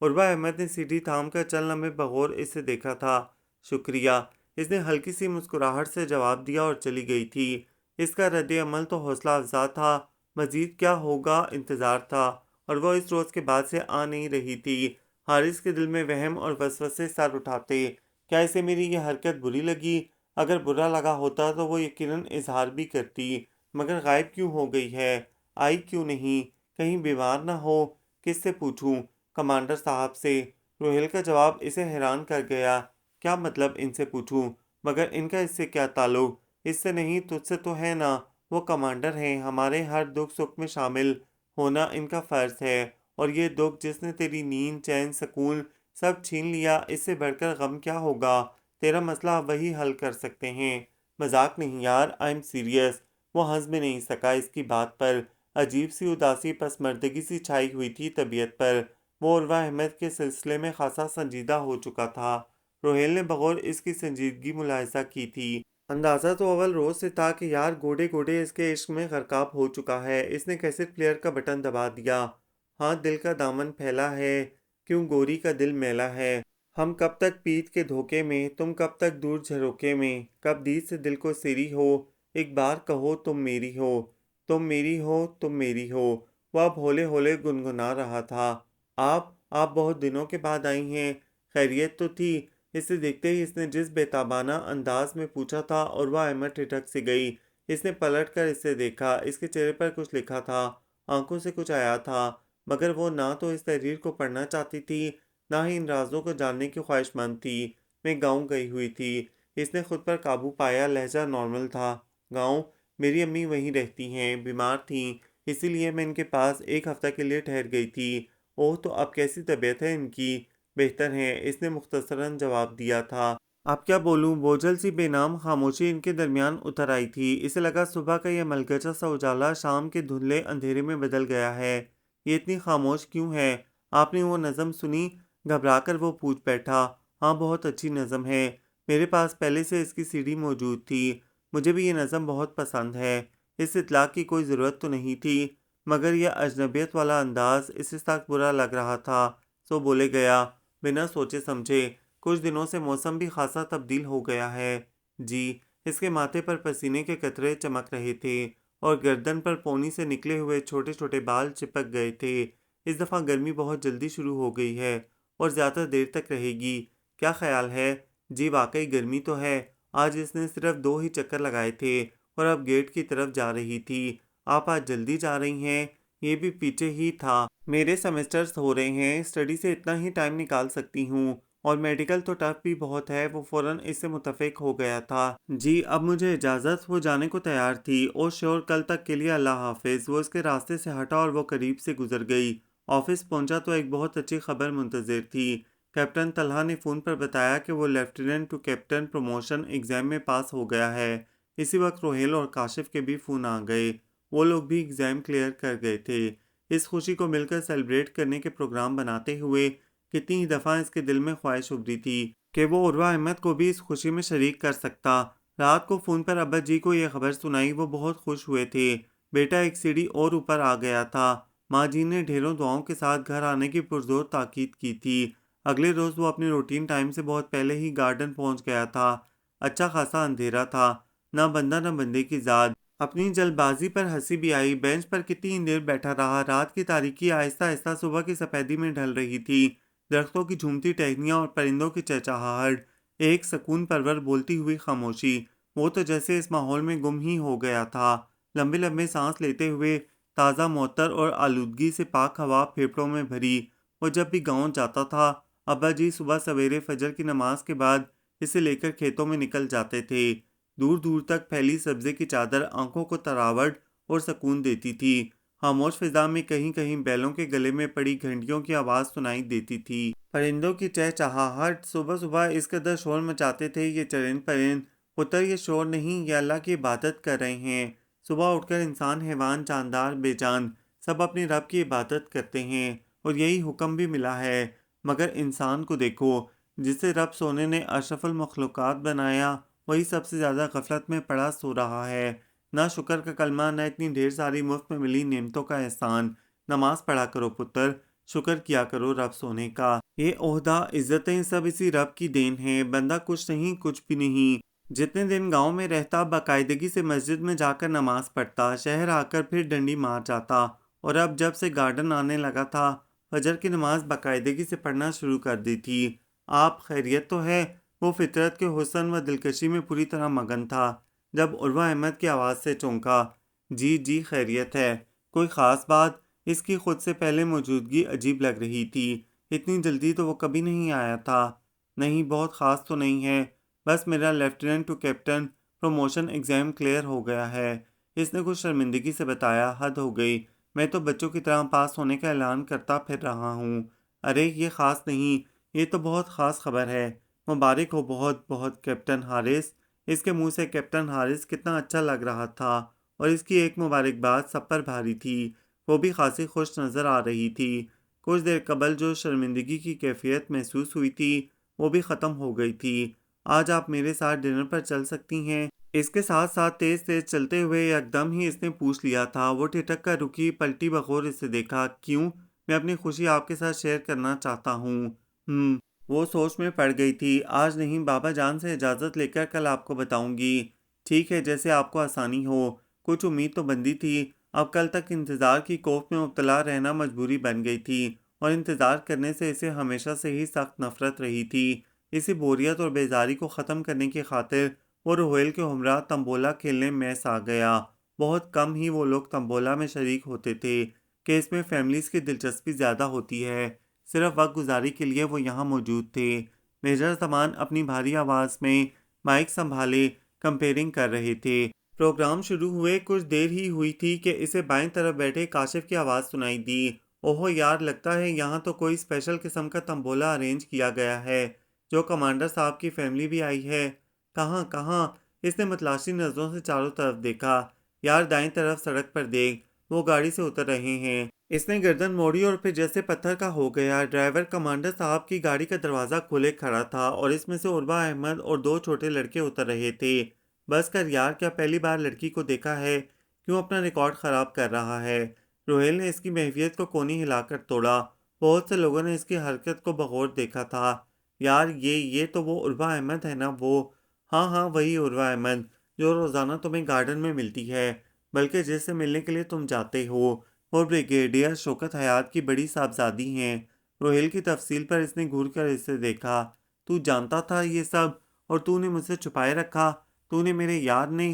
Speaker 1: عروہ احمد نے CD تھام کر چند لمحے بغور اسے دیکھا تھا۔ شکریہ، اس نے ہلکی سی مسکراہٹ سے جواب دیا اور چلی گئی تھی۔ اس کا رد عمل تو حوصلہ افزا تھا، مزید کیا ہوگا انتظار تھا، اور وہ اس روز کے بعد سے آ نہیں رہی تھی۔ حارث کے دل میں وہم اور وسوسے سر اٹھاتے۔ کیا اسے میری یہ حرکت بری لگی؟ اگر برا لگا ہوتا تو وہ یقیناً اظہار بھی کرتی، مگر غائب کیوں ہو گئی ہے؟ آئی کیوں نہیں؟ کہیں بیمار نہ ہو؟ کس سے پوچھوں؟ کمانڈر صاحب سے۔ روہیل کا جواب اسے حیران کر گیا۔ کیا مطلب ان سے پوچھوں؟ مگر ان کا اس سے کیا تعلق؟ اس سے نہیں، تجھ سے تو ہے نا، وہ کمانڈر ہیں، ہمارے ہر دکھ سکھ میں شامل ہونا ان کا فرض ہے، اور یہ دکھ جس نے تیری نیند، چین، سکون سب چھین لیا، اس سے بڑھ کر غم کیا ہوگا؟ تیرا مسئلہ وہی حل کر سکتے ہیں۔ مذاق نہیں یار، آئی ایم سیریس۔ وہ ہنس بھی نہیں سکا اس کی بات پر۔ عجیب سی اداسی پسماردگی سی چھائی ہوئی تھی طبیعت پر۔ وہ عروہ احمد کے سلسلے میں خاصا سنجیدہ ہو چکا تھا۔ روہیل نے بغور اس کی سنجیدگی ملاحظہ کی تھی۔ اندازہ تو اول روز سے تھا کہ یار گوڑے گوڑے اس کے عشق میں غرقاب ہو چکا ہے۔ اس نے کیسٹ پلیئر کا بٹن دبا دیا۔ ہاں، دل کا دامن پھیلا ہے، کیوں گوری کا دل میلا ہے۔ ہم کب تک پیت کے دھوکے میں، تم کب تک دور جھروکے میں، کب دید سے دل کو سیری ہو، ایک بار کہو تم میری ہو، تم میری ہو، تم میری ہو۔ وہ اب ہولے ہولے گنگنا رہا تھا۔ آپ بہت دنوں کے بعد آئی ہیں، خیریت تو تھی؟ اسے دیکھتے ہی اس نے جس بےتابانہ انداز میں پوچھا تھا، اور وہ احمد ٹھٹک سے گئی۔ اس نے پلٹ کر اسے دیکھا، اس کے چہرے پر کچھ لکھا تھا، آنکھوں سے کچھ آیا تھا، مگر وہ نہ تو اس تحریر کو پڑھنا چاہتی تھی، نہ ہی ان رازوں کو جاننے کی خواہش مند تھی۔ میں گاؤں گئی ہوئی تھی۔ اس نے خود پر قابو پایا، لہجہ نارمل تھا۔ گاؤں؟ میری امی وہیں رہتی ہیں، بیمار تھیں، اسی لیے میں ان کے پاس ایک ہفتہ کے لیے ٹھہر گئی تھی۔ اوہ، تو اب کیسی طبیعت ہے ان کی؟ بہتر ہے، اس نے مختصراً جواب دیا تھا۔ اب کیا بولوں؟ بوجھل سی بے نام خاموشی ان کے درمیان اتر آئی تھی۔ اسے لگا صبح کا یہ ملگچا سا اجالا شام کے دھندلے اندھیرے میں بدل گیا ہے۔ یہ اتنی خاموش کیوں ہے؟ آپ نے وہ نظم سنی؟ گھبرا کر وہ پوچھ بیٹھا۔ ہاں، بہت اچھی نظم ہے، میرے پاس پہلے سے اس کی سی ڈی موجود تھی۔ مجھے بھی یہ نظم بہت پسند ہے۔ اس اطلاع کی کوئی ضرورت تو نہیں تھی، مگر یہ اجنبیت والا انداز اسے سخت برا لگ رہا تھا، سو بولے گیا بنا سوچے سمجھے، کچھ دنوں سے موسم بھی خاصا تبدیل ہو گیا ہے۔ جی؟ اس کے ماتھے پر پسینے کے قطرے چمک رہے تھے، اور گردن پر پونی سے نکلے ہوئے چھوٹے چھوٹے بال چپک گئے تھے۔ اس دفعہ گرمی بہت جلدی شروع ہو گئی ہے، اور زیادہ دیر تک رہے گی، کیا خیال ہے؟ جی واقعی گرمی تو ہے۔ آج اس نے صرف 2 ہی چکر لگائے تھے، اور اب گیٹ کی طرف جا رہی تھی۔ آپ آج جلدی جا رہی ہیں؟ یہ بھی پیچھے ہی تھا، میرے سیمسٹرز ہو رہے ہیں، اسٹڈی سے اتنا ہی ٹائم نکال سکتی ہوں، اور میڈیکل تو ٹف بھی بہت ہے۔ وہ فوراً اس سے متفق ہو گیا تھا۔ جی اب مجھے اجازت؟ وہ جانے کو تیار تھی۔ او شور، کل تک کے لیے اللہ حافظ۔ وہ اس کے راستے سے ہٹا اور وہ قریب سے گزر گئی۔ آفس پہنچا تو ایک بہت اچھی خبر منتظر تھی۔ کیپٹن طلحہ نے فون پر بتایا کہ وہ lieutenant to captain promotion exam میں پاس ہو گیا ہے۔ اسی وقت روہیل اور کاشف کے بھی فون آ گئے، وہ لوگ بھی ایگزام کلیئر کر گئے تھے۔ اس خوشی کو مل کر سیلیبریٹ کرنے کے پروگرام بناتے ہوئے کتنی ہی دفعہ اس کے دل میں خواہش ابھری تھی کہ وہ عروہ احمد کو بھی اس خوشی میں شریک کر سکتا۔ رات کو فون پر ابا جی کو یہ خبر سنائی، وہ بہت خوش ہوئے تھے۔ بیٹا ایک سیڑھی اور اوپر آ گیا تھا۔ ماں جی نے ڈھیروں دعاؤں کے ساتھ گھر آنے کی پرزور تاکید کی تھی۔ اگلے روز وہ اپنے روٹین ٹائم سے بہت پہلے ہی گارڈن پہنچ گیا تھا۔ اچھا خاصا اندھیرا تھا، نہ بندہ نہ بندے کی ذات۔ اپنی جلد بازی پر ہنسی بھی آئی۔ بینچ پر کتنی دیر بیٹھا رہا۔ رات کی تاریکی آہستہ آہستہ صبح کی سفیدی میں ڈھل رہی تھی۔ درختوں کی جھومتی ٹہنیاں اور پرندوں کی چہچہاہٹ، ایک سکون پرور بولتی ہوئی خاموشی۔ وہ تو جیسے اس ماحول میں گم ہی ہو گیا تھا۔ لمبے لمبے سانس لیتے ہوئے تازہ معطر اور آلودگی سے پاک ہوا پھیپھڑوں میں بھری۔ وہ جب بھی گاؤں جاتا تھا، ابا جی صبح سویرے فجر کی نماز کے بعد اسے لے کر کھیتوں میں نکل جاتے تھے۔ دور دور تک پھیلی سبزے کی چادر آنکھوں کو تراوٹ اور سکون دیتی تھی۔ خاموش فضا میں کہیں کہیں بیلوں کے گلے میں پڑی گھنٹیوں کی آواز سنائی دیتی تھی۔ پرندوں کی چہچہاہٹ صبح صبح اس قدر شور مچاتے تھے یہ چرند پرند۔ پتر، یہ شور نہیں، یہ اللہ کی عبادت کر رہے ہیں۔ صبح اٹھ کر انسان، حیوان، جاندار، بے جان، سب اپنے رب کی عبادت کرتے ہیں، اور یہی حکم بھی ملا ہے۔ مگر انسان کو دیکھو، جسے رب سونے نے اشرف المخلوقات بنایا، وہی سب سے زیادہ غفلت میں پڑا سو رہا ہے۔ نہ شکر کا کلمہ، نہ اتنی ڈھیر ساری مفت میں ملی نعمتوں کا احسان۔ نماز پڑھا کرو پتر، شکر کیا کرو رب سونے کا۔ یہ عہدہ، عزتیں سب اسی رب کی دین ہیں۔ بندہ کچھ نہیں، کچھ بھی نہیں۔ جتنے دن گاؤں میں رہتا، باقاعدگی سے مسجد میں جا کر نماز پڑھتا، شہر آ کر پھر ڈنڈی مار جاتا، اور اب جب سے گارڈن آنے لگا تھا، فجر کی نماز باقاعدگی سے پڑھنا شروع کر دی تھی۔ آپ خیریت تو ہے؟ وہ فطرت کے حسن و دلکشی میں پوری طرح مگن تھا، جب عروہ احمد کی آواز سے چونکا۔ جی جی خیریت ہے۔ کوئی خاص بات؟ اس کی خود سے پہلے موجودگی عجیب لگ رہی تھی۔ اتنی جلدی تو وہ کبھی نہیں آیا تھا۔ نہیں، بہت خاص تو نہیں ہے، بس میرا lieutenant to captain promotion exam clear ہو گیا ہے۔ اس نے کچھ شرمندگی سے بتایا۔ حد ہو گئی، میں تو بچوں کی طرح پاس ہونے کا اعلان کرتا پھر رہا ہوں۔ ارے یہ خاص نہیں، یہ تو بہت خاص خبر ہے۔ مبارک ہو بہت بہت کیپٹن حارث۔ اس کے منہ سے کیپٹن حارث کتنا اچھا لگ رہا تھا، اور اس کی ایک مبارکباد سب پر بھاری تھی۔ وہ بھی خاصی خوش نظر آ رہی تھی۔ کچھ دیر قبل جو شرمندگی کی کیفیت محسوس ہوئی تھی، وہ بھی ختم ہو گئی تھی۔ آج آپ میرے ساتھ ڈنر پر چل سکتی ہیں؟ اس کے ساتھ ساتھ تیز تیز چلتے ہوئے یکدم ہی اس نے پوچھ لیا تھا۔ وہ ٹھٹک کر رکی، پلٹی بغور اسے دیکھا۔ کیوں؟ میں اپنی خوشی آپ کے ساتھ شیئر کرنا چاہتا ہوں۔ وہ سوچ میں پڑ گئی تھی۔ آج نہیں، بابا جان سے اجازت لے کر کل آپ کو بتاؤں گی۔ ٹھیک ہے، جیسے آپ کو آسانی ہو۔ کچھ امید تو بندی تھی۔ اب کل تک انتظار کی کوفت میں مبتلا رہنا مجبوری بن گئی تھی، اور انتظار کرنے سے اسے ہمیشہ سے ہی سخت نفرت رہی تھی۔ اسی بوریت اور بیزاری کو ختم کرنے کی خاطر وہ روہیل کے ہمراہ تمبولا کھیلنے میس آ گیا۔ بہت کم ہی وہ لوگ تمبولا میں شریک ہوتے تھے کہ اس میں فیملیز کی دلچسپی زیادہ ہوتی ہے۔ صرف وقت گزاری کے لیے وہ یہاں موجود تھے۔ میجر زمان اپنی بھاری آواز میں مائک سنبھالے کمپیئرنگ کر رہے تھے۔ پروگرام شروع ہوئے کچھ دیر ہی ہوئی تھی کہ اسے بائیں طرف بیٹھے کاشف کی آواز سنائی دی۔ اوہو یار، لگتا ہے یہاں تو کوئی اسپیشل قسم کا تمبولا ارینج کیا گیا ہے۔ جو کمانڈر صاحب کی فیملی بھی آئی ہے۔ کہاں کہاں؟ اس نے متلاشی نظروں سے چاروں طرف دیکھا۔ یار دائیں طرف سڑک پر دیکھ، وہ گاڑی سے اتر رہے ہیں۔ اس نے گردن موڑی اور پھر جیسے پتھر کا ہو گیا۔ ڈرائیور کمانڈر صاحب کی گاڑی کا دروازہ کھولے کھڑا تھا اور اس میں سے عربا احمد اور دو چھوٹے لڑکے اتر رہے تھے۔ بس کر یار، کیا پہلی بار لڑکی کو دیکھا ہے؟ کیوں اپنا ریکارڈ خراب کر رہا ہے؟ روہیل نے اس کی محفیت کو کونی ہلا کر توڑا۔ بہت سے لوگوں نے اس کی حرکت کو بغور دیکھا تھا۔ یار یہ تو وہ عربا احمد ہے نا؟ وہ ہاں ہاں، وہی عربا احمد جو روزانہ تمہیں گارڈن میں ملتی ہے، بلکہ جس سے ملنے کے لیے تم جاتے ہو۔ وہ بریگیڈیئر شوکت حیات کی بڑی صاحبزادی ہیں۔ روہیل کی تفصیل پر اس نے گھور کر اسے دیکھا۔ تو جانتا تھا یہ سب اور تو نے مجھ سے چھپائے رکھا؟ تو نے میرے یار نے؟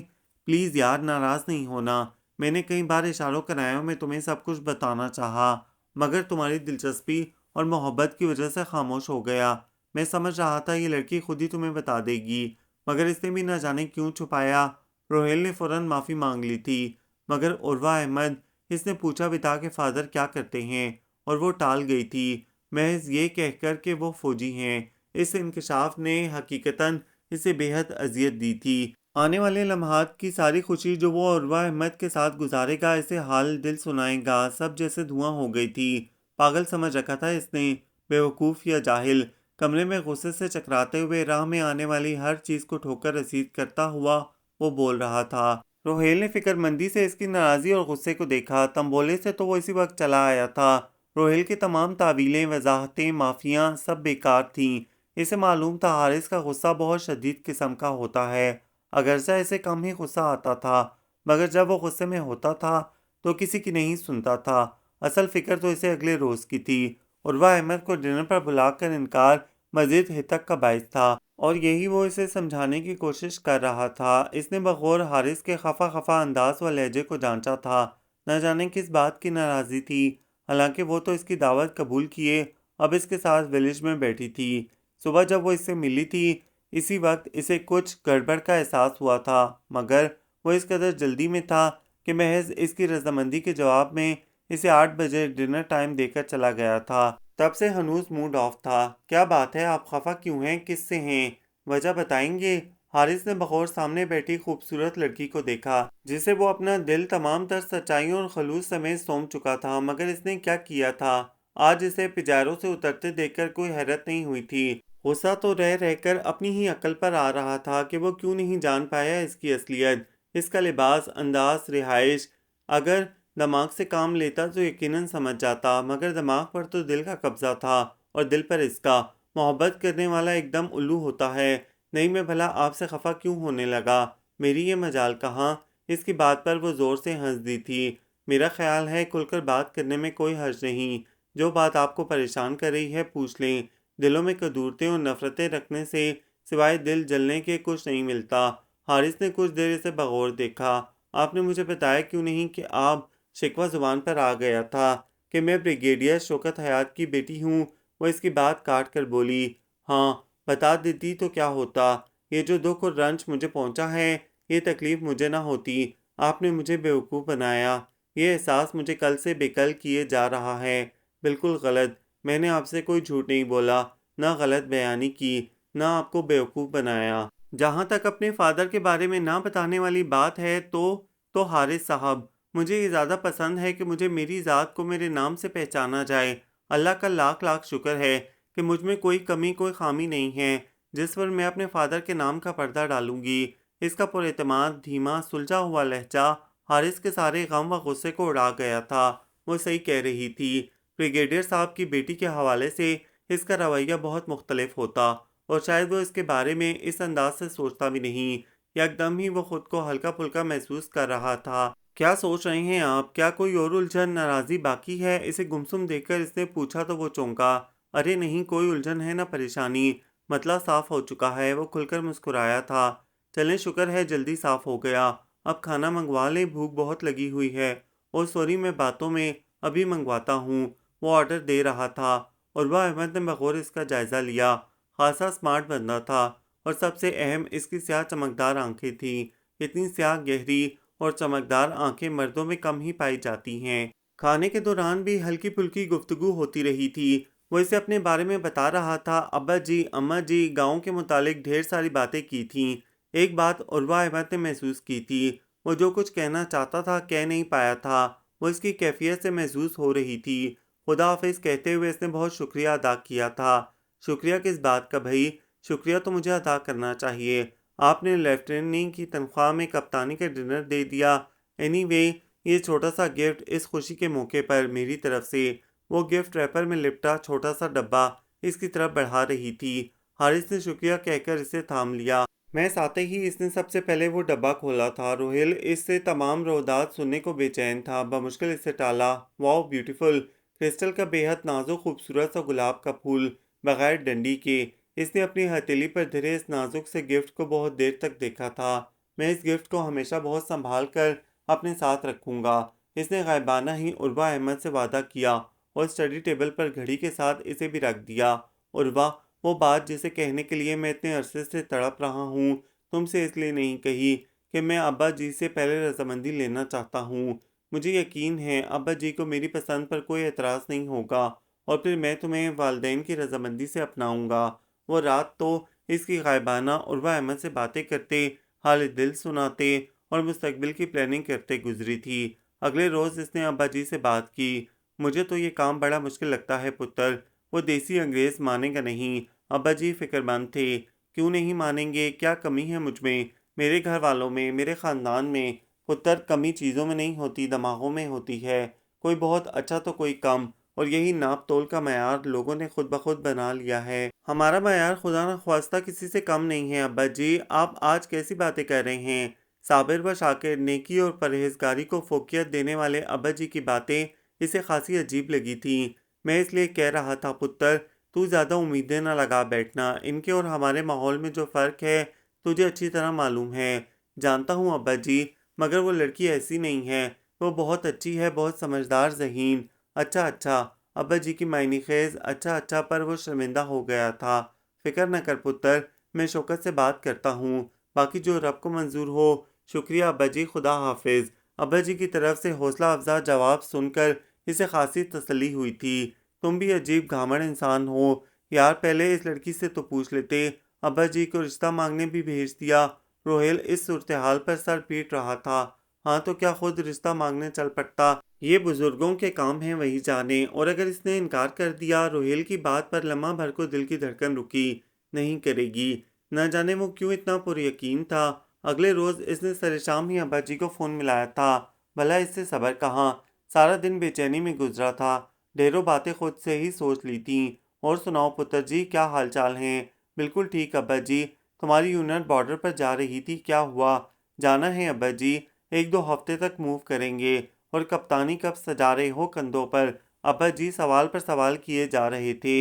Speaker 1: پلیز یار، ناراض نہیں ہونا۔ میں نے کئی بار اشاروں کنایوں میں تمہیں سب کچھ بتانا چاہا، مگر تمہاری دلچسپی اور محبت کی وجہ سے خاموش ہو گیا۔ میں سمجھ رہا تھا یہ لڑکی خود ہی تمہیں بتا دے گی، مگر اس نے بھی نہ جانے کیوں چھپایا۔ روہیل نے فوراً معافی مانگ لی تھی، مگر عروا احمد، اس نے پوچھا بھی تھا کہ فادر کیا کرتے ہیں، اور وہ ٹال گئی تھی محض یہ کہہ کر کہ وہ فوجی ہیں۔ اس انکشاف نے حقیقتاً اسے بے حد اذیت دی تھی۔ آنے والے لمحات کی ساری خوشی جو وہ عروا احمد کے ساتھ گزارے گا اسے حال دل سنائے گا، سب جیسے دھواں ہو گئی تھی۔ پاگل سمجھ رکھا تھا اس نے، بیوقوف یا جاہل۔ کمرے میں غصے سے چکراتے ہوئے راہ میں آنے والی ہر چیز کو ٹھوکر رسید کرتا ہوا وہ بول رہا تھا۔ روہیل نے فکر مندی سے اس کی ناراضی اور غصے کو دیکھا۔ تمبولے سے تو وہ اسی وقت چلا آیا تھا۔ روہیل کی تمام تعویلیں، وضاحتیں، معافیاں سب بیکار تھیں۔ اسے معلوم تھا حارث کا غصہ بہت شدید قسم کا ہوتا ہے، اگرچہ اسے کم ہی غصہ آتا تھا، مگر جب وہ غصے میں ہوتا تھا تو کسی کی نہیں سنتا تھا۔ اصل فکر تو اسے اگلے روز کی تھی۔ عروا احمد کو ڈنر پر بلا کر انکار مزید ہتک کا باعث تھا، اور یہی وہ اسے سمجھانے کی کوشش کر رہا تھا۔ اس نے بغور حارث کے خفا خفا انداز و لہجے کو جانچا تھا، نہ جانے کس بات کی ناراضی تھی، حالانکہ وہ تو اس کی دعوت قبول کیے اب اس کے ساتھ ویلج میں بیٹھی تھی۔ صبح جب وہ اس سے ملی تھی اسی وقت اسے کچھ گڑبڑ کا احساس ہوا تھا، مگر وہ اس قدر جلدی میں تھا کہ محض اس کی رضامندی کے جواب میں اسے 8 بجے ڈنر ٹائم دے کر چلا گیا تھا۔ تب سے ہنوز موڈ آف تھا۔ کیا بات ہے، آپ خفا کیوں ہیں؟ کس سے ہیں؟ وجہ بتائیں گے؟ حارث نے بغور سامنے بیٹھی خوبصورت لڑکی کو دیکھا جسے وہ اپنا دل تمام تر سچائیوں اور خلوص سمیت سونپ چکا تھا، مگر اس نے کیا کیا تھا؟ آج اسے پجاروں سے اترتے دیکھ کر کوئی حیرت نہیں ہوئی تھی۔ غصہ تو رہ رہ کر اپنی ہی عقل پر آ رہا تھا کہ وہ کیوں نہیں جان پایا اس کی اصلیت، اس کا لباس، انداز، رہائش۔ اگر دماغ سے کام لیتا تو یقیناً سمجھ جاتا، مگر دماغ پر تو دل کا قبضہ تھا، اور دل پر اس کا۔ محبت کرنے والا ایک دم الو ہوتا ہے۔ نہیں، میں بھلا آپ سے خفا کیوں ہونے لگا؟ میری یہ مجال کہاں؟ اس کی بات پر وہ زور سے ہنس دی تھی۔ میرا خیال ہے کھل کر بات کرنے میں کوئی حرج نہیں۔ جو بات آپ کو پریشان کر رہی ہے پوچھ لیں۔ دلوں میں کدورتیں اور نفرتیں رکھنے سے سوائے دل جلنے کے کچھ نہیں ملتا۔ حارث نے کچھ دیر اسے بغور دیکھا۔ آپ نے مجھے بتایا کیوں نہیں کہ آپ؟ شکوہ زبان پر آ گیا تھا کہ میں بریگیڈیئر شوکت حیات کی بیٹی ہوں۔ وہ اس کی بات کاٹ کر بولی، ہاں بتا دیتی تو کیا ہوتا؟ یہ جو دکھ اور رنج مجھے پہنچا ہے، یہ تکلیف مجھے نہ ہوتی۔ آپ نے مجھے بیوقوف بنایا۔ یہ احساس مجھے کل سے بے کل کیے جا رہا ہے۔ بالکل غلط۔ میں نے آپ سے کوئی جھوٹ نہیں بولا، نہ غلط بیانی کی، نہ آپ کو بیوقوف بنایا۔ جہاں تک اپنے فادر کے بارے میں نہ بتانے والی بات ہے تو حارث صاحب، مجھے یہ زیادہ پسند ہے کہ مجھے میری ذات کو میرے نام سے پہچانا جائے۔ اللہ کا لاکھ لاکھ شکر ہے کہ مجھ میں کوئی کمی کوئی خامی نہیں ہے جس پر میں اپنے فادر کے نام کا پردہ ڈالوں گی۔ اس کا پر اعتماد، دھیما، سلجھا ہوا لہجہ حارث کے سارے غم و غصے کو اڑا گیا تھا۔ وہ صحیح کہہ رہی تھی۔ بریگیڈیئر صاحب کی بیٹی کے حوالے سے اس کا رویہ بہت مختلف ہوتا، اور شاید وہ اس کے بارے میں اس انداز سے سوچتا بھی نہیں۔ یکدم ہی وہ خود کو ہلکا پھلکا محسوس کر رہا تھا۔ کیا سوچ رہے ہیں آپ؟ کیا کوئی اور الجھن، ناراضی باقی ہے؟ اسے گمسم دیکھ کر اس نے پوچھا تو وہ چونکا۔ ارے نہیں، کوئی الجھن ہے نہ پریشانی، مسئلہ صاف ہو چکا ہے۔ وہ کھل کر مسکرایا تھا۔ چلیں، شکر ہے جلدی صاف ہو گیا۔ اب کھانا منگوا لیں، بھوک بہت لگی ہوئی ہے۔ اور سوری، میں باتوں میں، ابھی منگواتا ہوں۔ وہ آرڈر دے رہا تھا۔ عروا احمد نے بغور اس کا جائزہ لیا۔ خاصا سمارٹ بندہ تھا، اور سب سے اہم اس کی سیاہ چمکدار آنکھیں تھیں۔ اتنی سیاہ، گہری اور چمکدار آنکھیں مردوں میں کم ہی پائی جاتی ہیں۔ کھانے کے دوران بھی ہلکی پھلکی گفتگو ہوتی رہی تھی۔ وہ اسے اپنے بارے میں بتا رہا تھا۔ ابا جی، اماں جی، گاؤں کے متعلق ڈھیر ساری باتیں کی تھیں۔ ایک بات عروا احمد نے محسوس کی تھی، وہ جو کچھ کہنا چاہتا تھا کہہ نہیں پایا تھا، وہ اس کی کیفیت سے محسوس ہو رہی تھی۔ خدا حافظ کہتے ہوئے اس نے بہت شکریہ ادا کیا تھا۔ شکریہ کس بات کا بھائی؟ شکریہ تو مجھے ادا کرنا چاہیے۔ آپ نے لیفٹیننٹ کی تنخواہ میں کپتانی کا ڈنر دے دیا۔ اینی وے، یہ چھوٹا سا گفٹ اس خوشی کے موقع پر میری طرف سے۔ وہ گفٹ ریپر میں لپٹا چھوٹا سا ڈبہ اس کی طرف بڑھا رہی تھی۔ حارث نے شکریہ کہہ کر اسے تھام لیا۔ محض آتے ہی اس نے سب سے پہلے وہ ڈبہ کھولا تھا۔ روہیل اس سے تمام روادات سننے کو بے چین تھا۔ بمشکل اسے ٹالا۔ واؤ، بیوٹیفل! کرسٹل کا بے حد نازک خوبصورت سا گلاب کا پھول، بغیر ڈنڈی کے۔ اس نے اپنی ہتھیلی پر دھرے اس نازک سے گفٹ کو بہت دیر تک دیکھا تھا۔ میں اس گفٹ کو ہمیشہ بہت سنبھال کر اپنے ساتھ رکھوں گا، اس نے غائبانہ ہی عروا احمد سے وعدہ کیا، اور اسٹڈی ٹیبل پر گھڑی کے ساتھ اسے بھی رکھ دیا۔ عروا، وہ بات جسے کہنے کے لیے میں اتنے عرصے سے تڑپ رہا ہوں، تم سے اس لیے نہیں کہی کہ میں ابا جی سے پہلے رضامندی لینا چاہتا ہوں۔ مجھے یقین ہے ابا جی کو میری پسند پر کوئی اعتراض نہیں ہوگا، اور پھر میں تمہیں والدین کی رضامندی سے اپناؤں گا۔ وہ رات تو اس کی غائبانہ عروا احمد سے باتیں کرتے، حال دل سناتے اور مستقبل کی پلاننگ کرتے گزری تھی۔ اگلے روز اس نے ابا جی سے بات کی۔ مجھے تو یہ کام بڑا مشکل لگتا ہے پتر، وہ دیسی انگریز مانے گا نہیں۔ ابا جی فکر مند تھے۔ کیوں نہیں مانیں گے؟ کیا کمی ہے مجھ میں، میرے گھر والوں میں، میرے خاندان میں؟ پتر، کمی چیزوں میں نہیں ہوتی، دماغوں میں ہوتی ہے۔ کوئی بہت اچھا تو کوئی کم، اور یہی ناپ تول کا معیار لوگوں نے خود بخود بنا لیا ہے۔ ہمارا معیار خدا نخواستہ کسی سے کم نہیں ہے۔ ابا جی، آپ آج کیسی باتیں کر رہے ہیں؟ صابر و شاکر، نیکی اور پرہیزگاری کو فوقیت دینے والے ابا جی کی باتیں اسے خاصی عجیب لگی تھیں۔ میں اس لیے کہہ رہا تھا پتر، تو زیادہ امیدیں نہ لگا بیٹھنا۔ ان کے اور ہمارے ماحول میں جو فرق ہے تجھے اچھی طرح معلوم ہے۔ جانتا ہوں ابا جی، مگر وہ لڑکی ایسی نہیں ہے۔ وہ بہت اچھی ہے، بہت سمجھدار، ذہین۔ اچھا اچھا، ابا جی کی معنی خیز اچھا اچھا پر وہ شرمندہ ہو گیا تھا۔ فکر نہ کر پتر، میں شوکت سے بات کرتا ہوں، باقی جو رب کو منظور ہو۔ شکریہ ابا جی، خدا حافظ۔ ابا جی کی طرف سے حوصلہ افزا جواب سن کر اسے خاصی تسلی ہوئی تھی۔ تم بھی عجیب گھامڑ انسان ہو یار، پہلے اس لڑکی سے تو پوچھ لیتے۔ ابا جی کو رشتہ مانگنے بھی بھیج دیا۔ روہیل اس صورتحال پر سر پیٹ رہا تھا۔ ہاں تو کیا خود رشتہ مانگنے چل پڑتا؟ یہ بزرگوں کے کام ہیں، وہی جانے۔ اور اگر اس نے انکار کر دیا؟ روہیل کی بات پر لمحہ بھر کو دل کی دھڑکن رکی۔ نہیں کرے گی۔ نہ جانے وہ کیوں اتنا پر یقین تھا۔ اگلے روز اس نے سر شام ہی ابا جی کو فون ملایا تھا۔ بھلا اس سے صبر کہاں، سارا دن بے چینی میں گزرا تھا۔ ڈھیروں باتیں خود سے ہی سوچ لی تھیں۔ اور سناؤ پتر جی، کیا حال چال ہیں؟ بالکل ٹھیک ابا جی۔ تمہاری یونٹ بارڈر پر جا رہی تھی، کیا ہوا؟ جانا ہے ابا جی، 1-2 ہفتے تک موو کریں گے۔ اور کپتانی کب سجا رہے ہو کندھوں پر؟ ابا جی سوال پر سوال کیے جا رہے تھے،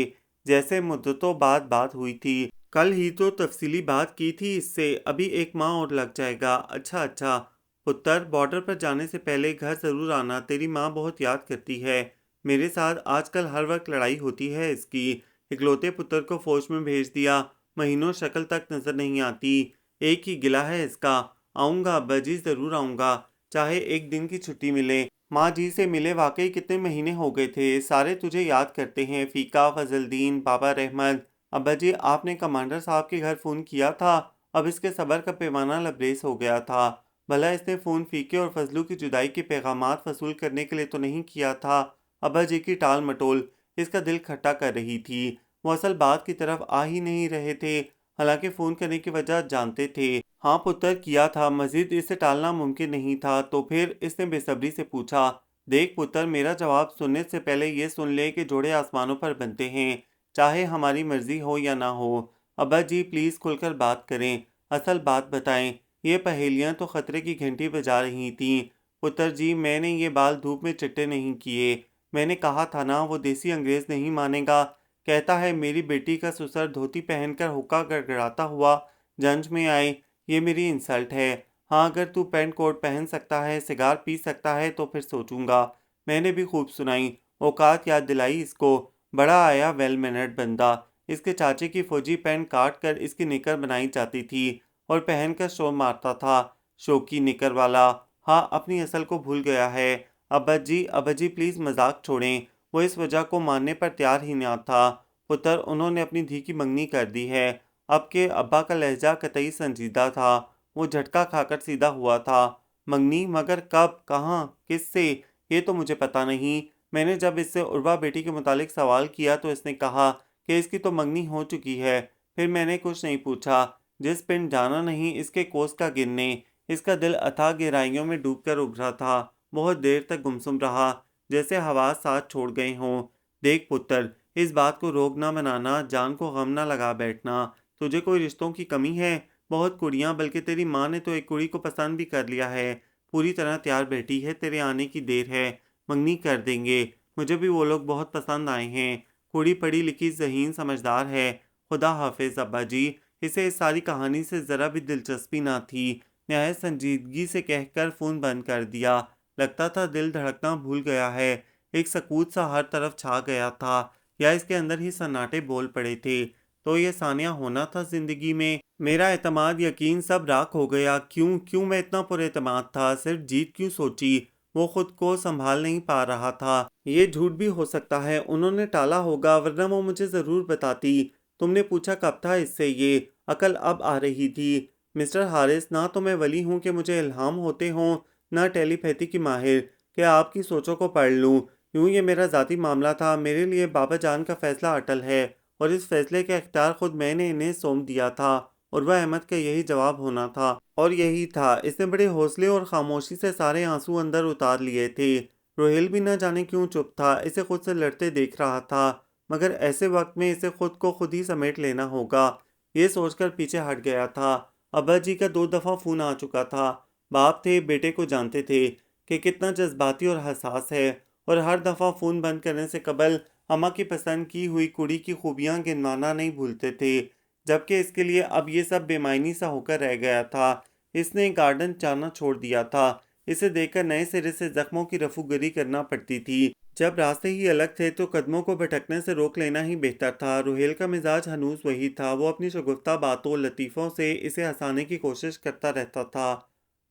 Speaker 1: جیسے مدتوں بعد بات ہوئی تھی۔ کل ہی تو تفصیلی بات کی تھی اس سے، ابھی 1 ماہ اور لگ جائے گا۔ اچھا اچھا پتر، بارڈر پر جانے سے پہلے گھر ضرور آنا، تیری ماں بہت یاد کرتی ہے میرے ساتھ، آج کل ہر وقت لڑائی ہوتی ہے اس کی۔ اکلوتے پتر کو فوج میں بھیج دیا، مہینوں شکل تک نظر نہیں آتی، ایک ہی گلہ ہے اس کا۔ آؤں گا ابا جی، ضرور آؤں گا، چاہے 1 دن کی چھٹی ملے۔ ماں جی سے ملے واقعی کتنے مہینے ہو گئے تھے، سارے تجھے یاد کرتے ہیں، فیقہ، فضل الدین، بابا رحمت۔ ابا جی، آپ نے کمانڈر صاحب کے گھر فون کیا تھا؟ اب اس کے صبر کا پیمانہ لبریز ہو گیا تھا۔ بھلا اس نے فون فیقے اور فضلو کی جدائی کے پیغامات وصول کرنے کے لیے تو نہیں کیا تھا؟ ابا جی کی ٹال مٹول اس کا دل کھٹا کر رہی تھی۔ وہ اصل بات کی طرف آ ہی نہیں رہے تھے، حالانکہ فون کرنے کی وجہ جانتے تھے۔ ہاں پتر، کیا تھا، مزید اسے ٹالنا ممکن نہیں تھا۔ تو پھر؟ اس نے بے صبری سے پوچھا۔ دیکھ پتر، میرا جواب سننے سے پہلے یہ سن لے کہ جوڑے آسمانوں پر بنتے ہیں، چاہے ہماری مرضی ہو یا نہ ہو۔ ابا جی پلیز کھل کر بات کریں، اصل بات بتائیں۔ یہ پہیلیاں تو خطرے کی گھنٹی بجا رہی تھیں۔ پتر جی میں نے یہ بال دھوپ میں چٹے نہیں کیے، میں نے کہا تھا نا وہ دیسی انگریز نہیں مانے گا، کہتا ہے میری بیٹی کا سسر دھوتی پہن کر حقہ گڑگڑاتا ہوا جنج میں آئے، یہ میری انسلٹ ہے۔ ہاں اگر تو پینٹ کوٹ پہن سکتا ہے، سگار پی سکتا ہے تو پھر سوچوں گا۔ میں نے بھی خوب سنائی، اوقات یاد دلائی اس کو۔ بڑا آیا ویل مینرڈ بندہ۔ اس کے چاچے کی فوجی پینٹ کاٹ کر اس کی نکر بنائی جاتی تھی اور پہن کر شور مارتا تھا، شوکی نکر والا۔ ہاں اپنی اصل کو بھول گیا ہے۔ ابا جی پلیز مذاق چھوڑیں، وہ اس وجہ کو ماننے پر تیار ہی نہ تھا۔ پتر انہوں نے اپنی دھی کی منگنی کر دی ہے۔ اب کے ابا کا لہجہ قطعی سنجیدہ تھا، وہ جھٹکا کھا کر سیدھا ہوا تھا۔ منگنی؟ مگر کب، کہاں، کس سے؟ یہ تو مجھے پتا نہیں۔ میں نے جب اس سے عروا بیٹی کے متعلق سوال کیا تو اس نے کہا کہ اس کی تو منگنی ہو چکی ہے۔ پھر میں نے کچھ نہیں پوچھا، جس پنڈ جانا نہیں اس کے کوس کا گننے۔ اس کا دل اتھاہ گہرائیوں میں ڈوب کر ابھرا تھا، بہت دیر تک گمسم رہا، جیسے حواس ساتھ چھوڑ گئے ہوں۔ دیکھ پتر، اس بات کو روگ نہ بنانا، جان کو غم نہ لگا بیٹھنا۔ تجھے کوئی رشتوں کی کمی ہے؟ بہت کڑیاں، بلکہ تیری ماں نے تو ایک کڑی کو پسند بھی کر لیا ہے، پوری طرح تیار بیٹھی ہے، تیرے آنے کی دیر ہے، منگنی کر دیں گے۔ مجھے بھی وہ لوگ بہت پسند آئے ہیں، کڑی پڑھی لکھی ذہین سمجھدار ہے۔ خدا حافظ ابا جی۔ اسے اس ساری کہانی سے ذرا بھی دلچسپی نہ تھی، نہایت سنجیدگی سے کہہ کر فون بند کر دیا۔ لگتا تھا دل دھڑکنا بھول گیا ہے، ایک سکوت سا ہر طرف چھا گیا تھا، یا اس کے اندر ہی سناٹے بول پڑے تھے۔ تو یہ ثانیہ ہونا تھا زندگی میں؟ میرا اعتماد یقین سب راکھ ہو گیا۔ کیوں میں اتنا پر اعتماد تھا؟ صرف جیت کیوں سوچی؟ وہ خود کو سنبھال نہیں پا رہا تھا۔ یہ جھوٹ بھی ہو سکتا ہے، انہوں نے ٹالا ہوگا، ورنہ وہ مجھے ضرور بتاتی۔ تم نے پوچھا کب تھا اس سے یہ؟ عقل اب آ رہی تھی۔ مسٹر حارث، نہ تو میں ولی ہوں کہ مجھے الہام ہوتے ہوں، نہ ٹیلی پیتھی کی ماہر کہ آپ کی سوچوں کو پڑھ لوں۔ یوں یہ میرا ذاتی معاملہ تھا، میرے لیے بابا جان کا فیصلہ اٹل ہے، اور اس فیصلے کا اختیار خود میں نے انہیں سونپ دیا تھا۔ عروہ احمد کا یہی جواب ہونا تھا، اور یہی تھا۔ اس نے بڑے حوصلے اور خاموشی سے سارے آنسو اندر اتار لیے تھے۔ روہیل بھی نہ جانے کیوں چپ تھا، اسے خود سے لڑتے دیکھ رہا تھا، مگر ایسے وقت میں اسے خود کو خود ہی سمیٹ لینا ہوگا، یہ سوچ کر پیچھے ہٹ گیا تھا۔ ابا جی کا 2 دفعہ فون آ چکا تھا۔ باپ تھے، بیٹے کو جانتے تھے کہ کتنا جذباتی اور حساس ہے، اور ہر دفعہ فون بند کرنے سے قبل اماں کی پسند کی ہوئی کڑی کی خوبیاں گنوانا نہیں بھولتے تھے، جبکہ اس کے لیے اب یہ سب بے معنی سا ہو کر رہ گیا تھا۔ اس نے گارڈن جانا چھوڑ دیا تھا، اسے دیکھ کر نئے سرے سے زخموں کی رفو گری کرنا پڑتی تھی۔ جب راستے ہی الگ تھے تو قدموں کو بھٹکنے سے روک لینا ہی بہتر تھا۔ روہیل کا مزاج ہنوز وہی تھا، وہ اپنی شگفتہ باتوں لطیفوں سے اسے ہنسانے کی کوشش کرتا رہتا تھا،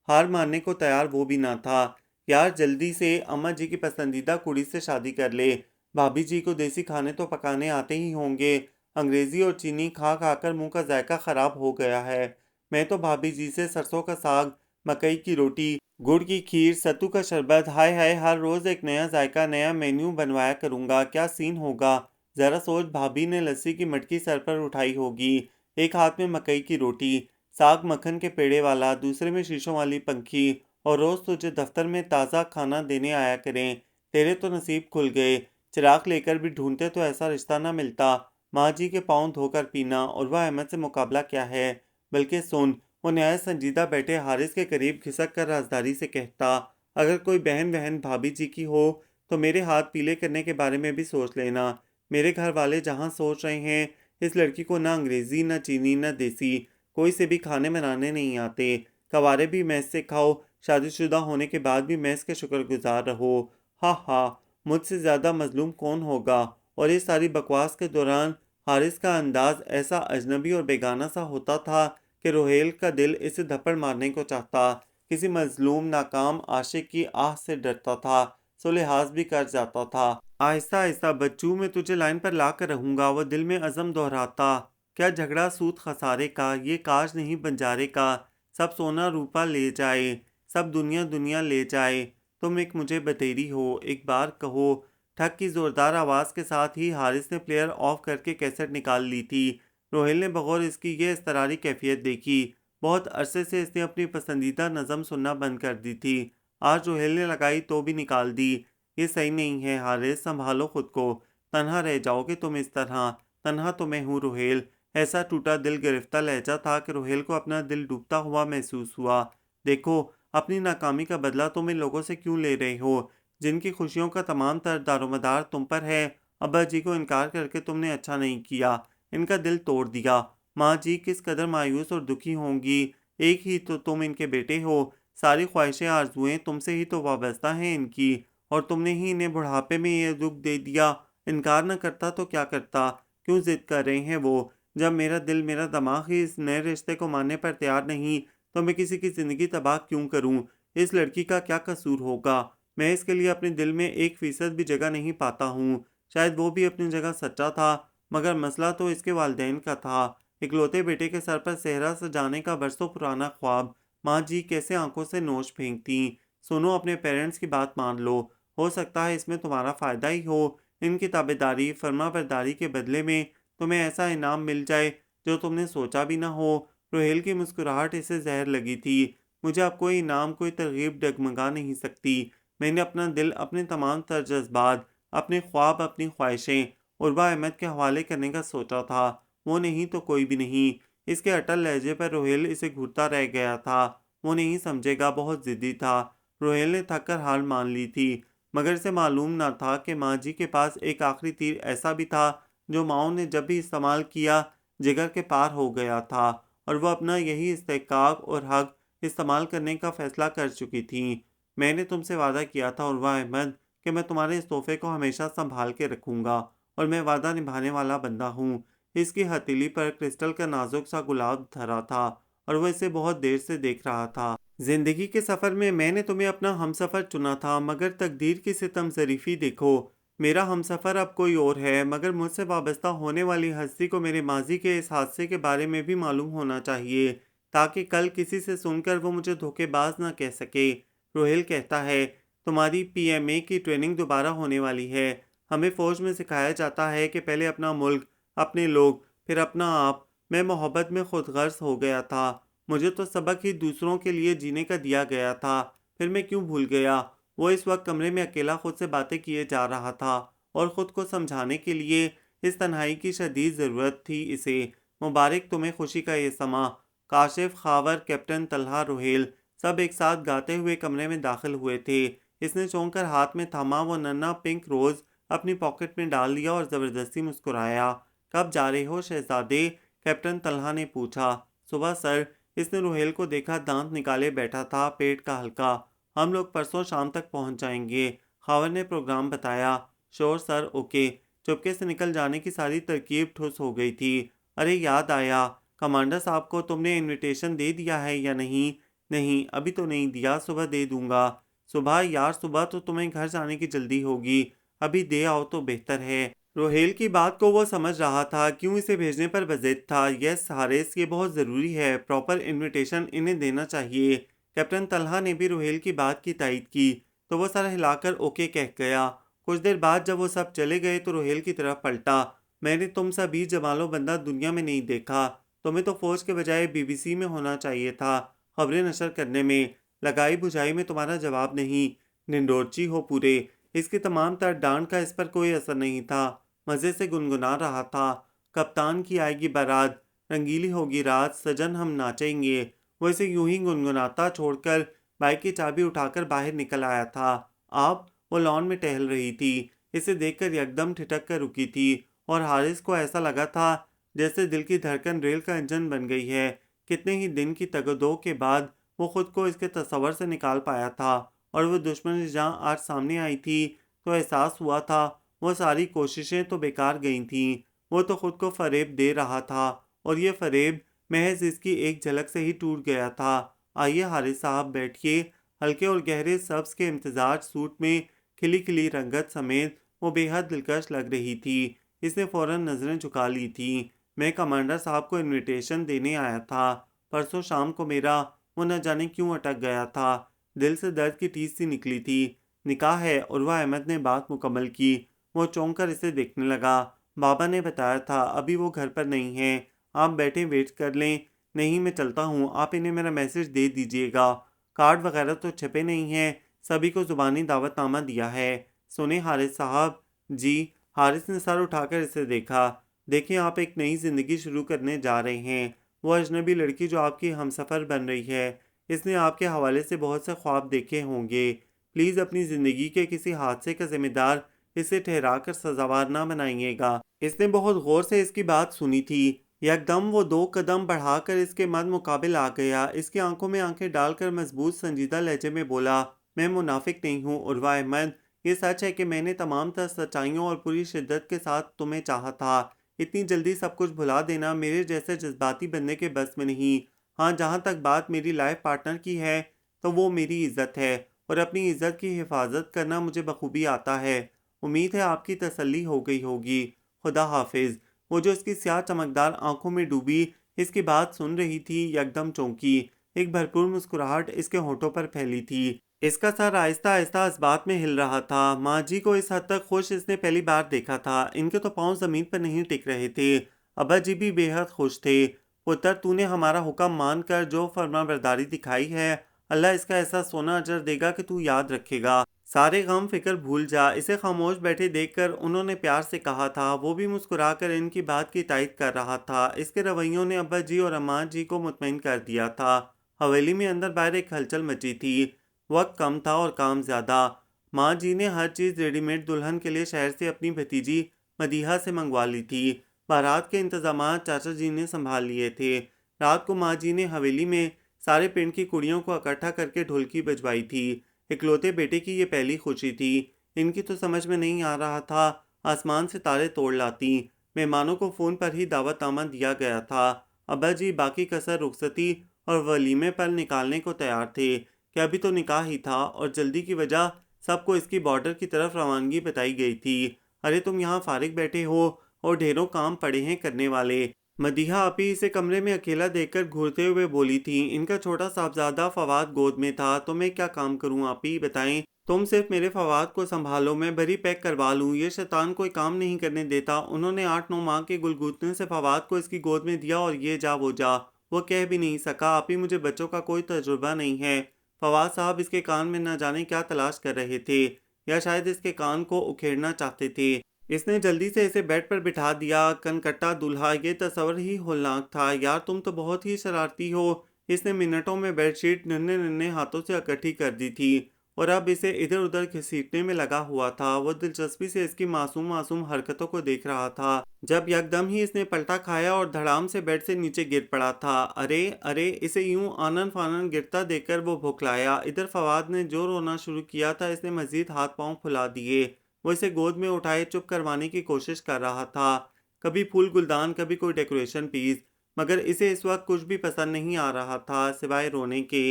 Speaker 1: ہار ماننے کو تیار وہ بھی نہ تھا۔ یار جلدی سے اماں جی کی پسندیدہ کڑی سے شادی کر لے، بھابھی جی کو دیسی کھانے تو پکانے آتے ہی ہوں گے، انگریزی اور چینی کھا کھا کر منہ کا ذائقہ خراب ہو گیا ہے۔ میں تو بھابھی جی سے سرسوں کا ساگ، مکئی کی روٹی، گڑ کی کھیر، ستو کا شربت، ہائے ہائے ہر روز ایک نیا ذائقہ، نیا مینیو بنوایا کروں گا، کیا سین ہوگا ذرا سوچ۔ بھابھی نے لسی کی مٹکی سر پر اٹھائی ہوگی، ایک ہاتھ میں مکئی کی روٹی، ساگ مکھن کے پیڑے والا، دوسرے میں شیشوں والی پنکھی، اور روز تجھے دفتر میں تازہ کھانا دینے آیا کریں۔ تیرے تو نصیب کھل گئے، چراغ لے کر بھی ڈھونڈتے تو ایسا رشتہ نہ ملتا۔ ماں جی کے پاؤں دھو کر پینا، عروہ احمد سے مقابلہ کیا ہے؟ بلکہ سن، وہ نہایت سنجیدہ بیٹھے حارث کے قریب کھسک کر رازداری سے کہتا، اگر کوئی بہن بھابھی جی کی ہو تو میرے ہاتھ پیلے کرنے کے بارے میں بھی سوچ لینا۔ میرے گھر والے جہاں سوچ رہے ہیں، اس لڑکی کو نہ انگریزی، نہ چینی، نہ دیسی، کوئی سے بھی کھانے بنانے نہیں آتے، کوارے بھی میس سے کھاؤ، شادی شدہ ہونے کے بعد بھی میس کے شکر گزار رہو۔ ہاں ہاں، مجھ سے زیادہ مظلوم کون ہوگا؟ اور اس ساری بکواس کے دوران حارث کا انداز ایسا اجنبی اور بیگانہ سا ہوتا تھا کہ روہیل کا دل اسے دھپڑ مارنے کو چاہتا، کسی مظلوم ناکام عاشق کی آہ سے ڈرتا تھا، سو لحاظ بھی کر جاتا تھا۔ آہستہ آہستہ بچوں، میں تجھے لائن پر لا کر رہوں گا، وہ دل میں عزم دہراتا۔ کیا جھگڑا سود خسارے کا، یہ کاج نہیں بنجارے کا، سب سونا روپا لے جائے، سب دنیا لے جائے، تم ایک مجھے بتیری ہو، ایک بار کہو۔ ٹھک کی زوردار آواز کے ساتھ ہی حارث نے پلیئر آف کر کے کیسٹ نکال لی تھی۔ روہیل نے بغور اس کی یہ اضطراری کیفیت دیکھی، بہت عرصے سے اس نے اپنی پسندیدہ نظم سننا بند کر دی تھی، آج روہیل نے لگائی تو بھی نکال دی۔ یہ صحیح نہیں ہے حارث، سنبھالو خود کو، تنہا رہ جاؤ گے تم اس طرح، تنہا تو میں ہوں روہیل۔ ایسا ٹوٹا دل گرفتہ لہجہ تھا کہ روہیل کو اپنا دل ڈوبتا ہوا محسوس ہوا۔ دیکھو، اپنی ناکامی کا بدلہ تم ان لوگوں سے کیوں لے رہے ہو جن کی خوشیوں کا تمام تر دارومدار تم پر ہے؟ ابا جی کو انکار کر کے تم نے اچھا نہیں کیا، ان کا دل توڑ دیا۔ ماں جی کس قدر مایوس اور دکھی ہوں گی، ایک ہی تو تم ان کے بیٹے ہو، ساری خواہشیں آرزوئیں تم سے ہی تو وابستہ ہیں ان کی، اور تم نے ہی انہیں بڑھاپے میں یہ دکھ دے دیا۔ انکار نہ کرتا تو کیا کرتا، کیوں ضد کر رہے ہیں وہ؟ جب میرا دل میرا دماغ ہی اس نئے رشتے کو ماننے پر تیار نہیں تو میں کسی کی زندگی تباہ کیوں کروں؟ اس لڑکی کا کیا قصور ہوگا؟ میں اس کے لیے اپنے دل میں 1% بھی جگہ نہیں پاتا ہوں۔ شاید وہ بھی اپنی جگہ سچا تھا، مگر مسئلہ تو اس کے والدین کا تھا۔ اکلوتے بیٹے کے سر پر صحرا سجانے کا برسوں پرانا خواب ماں جی کیسے آنکھوں سے نوش پھینکتی۔ سنو، اپنے پیرنٹس کی بات مان لو، ہو سکتا ہے اس میں تمہارا فائدہ ہی ہو۔ ان کی تابعداری، فرما برداری کے بدلے میں تمہیں ایسا انعام مل جائے جو تم نے سوچا بھی نہ ہو۔ روہیل کی مسکراہٹ اسے زہر لگی تھی۔ مجھے اب کوئی انعام، کوئی ترغیب ڈگمگا نہیں سکتی۔ میں نے اپنا دل، اپنے تمام تر جذبات، اپنے خواب، اپنی خواہشیں عربا احمد کے حوالے کرنے کا سوچا تھا۔ وہ نہیں تو کوئی بھی نہیں۔ اس کے اٹل لہجے پر روہیل اسے گھورتا رہ گیا تھا۔ وہ نہیں سمجھے گا، بہت ضدی تھا۔ روہیل نے تھک کر ہار مان لی تھی، مگر اسے معلوم نہ تھا کہ ماں جی کے پاس ایک آخری تیر ایسا بھی تھا جو ماؤں نے جب بھی استعمال کیا جگر کے پار ہو گیا تھا، اور وہ اپنا یہی استحقاق اور حق استعمال کرنے کا فیصلہ کر چکی تھیں۔ میں نے تم سے وعدہ کیا تھا عروا احمد کہ میں تمہارے اس تحفے کو ہمیشہ سنبھال کے رکھوں گا، اور میں وعدہ نبھانے والا بندہ ہوں۔ اس کی ہتھیلی پر کرسٹل کا نازک سا گلاب دھرا تھا، اور وہ اسے بہت دیر سے دیکھ رہا تھا۔ زندگی کے سفر میں نے تمہیں اپنا ہم سفر چنا تھا، مگر تقدیر کی ستم ظریفی دیکھو، میرا ہم سفر اب کوئی اور ہے۔ مگر مجھ سے وابستہ ہونے والی ہستی کو میرے ماضی کے اس حادثے کے بارے میں بھی معلوم ہونا چاہیے، تاکہ کل کسی سے سن کر وہ مجھے دھوکے باز نہ کہہ سکے۔ روہیل کہتا ہے، تمہاری PMA کی ٹریننگ دوبارہ ہونے والی ہے۔ ہمیں فوج میں سکھایا جاتا ہے کہ پہلے اپنا ملک، اپنے لوگ، پھر اپنا آپ۔ میں محبت میں خود غرض ہو گیا تھا۔ مجھے تو سبق ہی دوسروں کے لیے جینے کا دیا گیا تھا، پھر میں کیوں بھول گیا؟ وہ اس وقت کمرے میں اکیلا خود سے باتیں کیے جا رہا تھا، اور خود کو سمجھانے کے لیے اس تنہائی کی شدید ضرورت تھی اسے۔ مبارک تمہیں خوشی کا یہ سماں۔ کاشف، خاور، کیپٹن طلحہ، روہیل سب ایک ساتھ گاتے ہوئے کمرے میں داخل ہوئے تھے۔ اس نے چونک کر ہاتھ میں تھاما وہ ننھا پنک روز اپنی پاکٹ میں ڈال دیا اور زبردستی مسکرایا۔ کب جا رہے ہو شہزادے؟ کیپٹن طلحہ نے پوچھا۔ صبح سر۔ اس نے روہیل کو دیکھا، دانت نکالے بیٹھا تھا، پیٹ کا ہلکا۔ ہم لوگ پرسوں شام تک پہنچ جائیں گے، خاور نے پروگرام بتایا۔ شور سر، اوکے۔ چپکے سے نکل جانے کی ساری ترکیب ٹھوس ہو گئی تھی۔ ارے یاد آیا، کمانڈر صاحب کو تم نے انویٹیشن دے دیا ہے یا نہیں؟ نہیں، ابھی تو نہیں دیا، صبح دے دوں گا۔ صبح؟ یار صبح تو تمہیں گھر جانے کی جلدی ہوگی، ابھی دے آؤ تو بہتر ہے۔ روہیل کی بات کو وہ سمجھ رہا تھا، کیوں اسے بھیجنے پر بضد تھا۔ یس حارث، یہ بہت ضروری ہے، پراپر انویٹیشن انہیں دینا چاہیے۔ کیپٹن طلحہ نے بھی روہیل کی بات کی تائید کی، تو وہ سر ہلا کر اوکے کہہ گیا۔ کچھ دیر بعد جب وہ سب چلے گئے تو روہیل کی طرف پلٹا۔ میں نے تم سا بھی جمال و بندہ دنیا میں نہیں دیکھا۔ تمہیں تو فوج کے بجائے BBC میں ہونا چاہیے تھا، خبریں نشر کرنے میں۔ لگائی بجھائی میں تمہارا جواب نہیں، نڈورچی ہو پورے۔ اس کی تمام تر ڈانٹ کا اس پر کوئی اثر نہیں تھا، مزے سے گنگنا رہا تھا۔ کپتان کی آئے گی بارات، رنگیلی ہوگی رات، سجن ہم ناچیں گے۔ وہ اسے یوں ہی گنگناتا چھوڑ کر بائک کی چابی اٹھا کر باہر نکل آیا تھا۔ آپ؟ وہ لان میں ٹہل رہی تھی، اسے دیکھ کر یکدم ٹھٹک کر رکی تھی، اور حارث کو ایسا لگا تھا جیسے دل کی دھڑکن ریل کا انجن بن گئی ہے۔ کتنے ہی دن کی تگ و دو کے بعد وہ خود کو اس کے تصور سے نکال پایا تھا، اور وہ دشمن جہاں آج سامنے آئی تھی تو احساس ہوا تھا وہ ساری کوششیں تو بیکار گئی تھیں۔ وہ تو خود کو فریب دے رہا تھا، اور یہ فریب محض اس کی ایک جھلک سے ہی ٹوٹ گیا تھا۔ آئیے حارث صاحب بیٹھیے۔ ہلکے اور گہرے سبز کے امتزاج سوٹ میں کھلی کھلی رنگت سمیت وہ بے حد دلکش لگ رہی تھی۔ اس نے فوراً نظریں جھکا لی تھیں۔ میں کمانڈر صاحب کو انویٹیشن دینے آیا تھا، پرسوں شام کو میرا وہ نہ جانے کیوں اٹک گیا تھا۔ دل سے درد کی ٹیس سی نکلی تھی۔ نکاح ہے، عروا احمد نے بات مکمل کی۔ وہ چونک کر اسے دیکھنے لگا۔ بابا نے بتایا تھا ابھی وہ گھر پر نہیں ہیں، آپ بیٹھیں ویٹ کر لیں۔ نہیں، میں چلتا ہوں، آپ انہیں میرا میسج دے دیجیے گا۔ کارڈ وغیرہ تو چھپے نہیں ہیں، سبھی کو زبانی دعوت نامہ دیا ہے۔ سنیں حارث صاحب۔ جی۔ حارث نے سر اٹھا کر اسے دیکھا۔ دیکھیں آپ ایک نئی زندگی شروع کرنے جا رہے ہیں۔ وہ اجنبی لڑکی جو آپ کی ہمسفر بن رہی ہے، اس نے آپ کے حوالے سے بہت سے خواب دیکھے ہوں گے۔ پلیز اپنی زندگی کے کسی حادثے کا ذمہ دار اسے ٹھہرا کر سزاوار نہ بنائیے گا۔ اس نے بہت غور سے اس کی بات سنی تھی۔ یکدم وہ 2 قدم بڑھا کر اس کے مد مقابل آ گیا۔ اس کی آنکھوں میں آنکھیں ڈال کر مضبوط سنجیدہ لہجے میں بولا، میں منافق نہیں ہوں عروہ احمد، یہ سچ ہے کہ میں نے تمام تر سچائیوں اور پوری شدت کے ساتھ تمہیں چاہا تھا۔ اتنی جلدی سب کچھ بھلا دینا میرے جیسے جذباتی بندے کے بس میں نہیں۔ ہاں، جہاں تک بات میری لائف پارٹنر کی ہے تو وہ میری عزت ہے، اور اپنی عزت کی حفاظت کرنا مجھے بخوبی آتا ہے۔ امید ہے آپ کی تسلی ہو گئی ہوگی۔ خدا حافظ۔ وہ جو اس کی سیاہ چمکدار آنکھوں میں ڈوبی اس کی بات سن رہی تھی، یکدم چونکی۔ ایک بھرپور مسکراہٹ اس کے ہونٹوں پر پھیلی تھی۔ اس کا سر آہستہ آہستہ اس بات میں ہل رہا تھا۔ ماں جی کو اس حد تک خوش اس نے پہلی بار دیکھا تھا۔ ان کے تو پاؤں زمین پر نہیں ٹک رہے تھے۔ ابا جی بھی بے حد خوش تھے۔ پتر، تو نے ہمارا حکم مان کر جو فرما برداری دکھائی ہے، اللہ اس کا ایسا سونا اجر دے گا کہ تو یاد رکھے گا۔ سارے غم فکر بھول جا۔ اسے خاموش بیٹھے دیکھ کر انہوں نے پیار سے کہا تھا۔ وہ بھی مسکرا کر ان کی بات کی تائید کر رہا تھا۔ اس کے رویوں نے ابا جی اور اماں جی کو مطمئن کر دیا تھا۔ حویلی میں اندر باہر ایک ہلچل مچی تھی۔ وقت کم تھا اور کام زیادہ۔ ماں جی نے ہر چیز ریڈی میڈ دلہن کے لیے شہر سے اپنی بھتیجی مدیحہ سے منگوا لی تھی۔ بارات کے انتظامات چاچا جی نے سنبھال لیے تھے۔ رات کو ماں جی نے حویلی میں سارے پنڈ کی کڑیوں کو اکٹھا کر کے ڈھولکی بجوائی تھی۔ اکلوتے بیٹے کی یہ پہلی خوشی تھی۔ ان کی تو سمجھ میں نہیں آ رہا تھا، آسمان سے تارے توڑ لاتی۔ مہمانوں کو فون پر ہی دعوت نامہ دیا گیا تھا۔ ابا جی باقی کسر رخصتی اور ولیمے پر نکالنے کو تیار تھے کہ ابھی تو نکاح ہی تھا، اور جلدی کی وجہ سب کو اس کی بارڈر کی طرف روانگی بتائی گئی تھی۔ ارے تم یہاں فارغ بیٹھے ہو اور ڈھیروں کام پڑے ہیں کرنے والے۔ مدیحہ آپی اسے کمرے میں اکیلا دیکھ کر گھورتے ہوئے بولی تھی۔ ان کا چھوٹا صاحبزادہ فواد گود میں تھا۔ تو میں کیا کام کروں آپی بتائیں؟ تم صرف میرے فواد کو سنبھالو، میں بری پیک کروا لوں۔ یہ شیطان کوئی کام نہیں کرنے دیتا۔ انہوں نے 8-9 ماہ کے گلگوتنے سے فواد کو اس کی گود میں دیا اور یہ جا وہ جا۔ وہ کہہ بھی نہیں سکا، آپی مجھے بچوں کا کوئی تجربہ نہیں ہے۔ فواد صاحب اس کے کان میں نہ جانے کیا تلاش کر رہے تھے، یا شاید اس کے کان کو اکھیڑنا چاہتے تھے۔ اس نے جلدی سے اسے بیڈ پر بٹھا دیا۔ کنکٹا دولہا، یہ تصور ہی ہولناک تھا۔ یار تم تو بہت ہی شرارتی ہو۔ اس نے منٹوں میں بیڈ شیٹ ننھے ننھے ہاتھوں سے اکٹھی کر دی تھی اور اب اسے ادھر ادھر گھسیٹنے میں لگا ہوا تھا۔ وہ دلچسپی سے اس کی معصوم معصوم حرکتوں کو دیکھ رہا تھا جب یکدم ہی اس نے پلٹا کھایا اور دھڑام سے بیڈ سے نیچے گر پڑا تھا۔ ارے ارے، اسے یوں آنن فانن گرتا دیکھ کر وہ بھوکلایا۔ ادھر فواد نے جو رونا شروع کیا تھا، اس نے مزید ہاتھ پاؤں پھلا دیے۔ وہ اسے گود میں اٹھائے چپ کروانے کی کوشش کر رہا تھا، کبھی پھول گلدان، کبھی کوئی ڈیکوریشن پیس، مگر اسے اس وقت کچھ بھی پسند نہیں آ رہا تھا سوائے رونے کے۔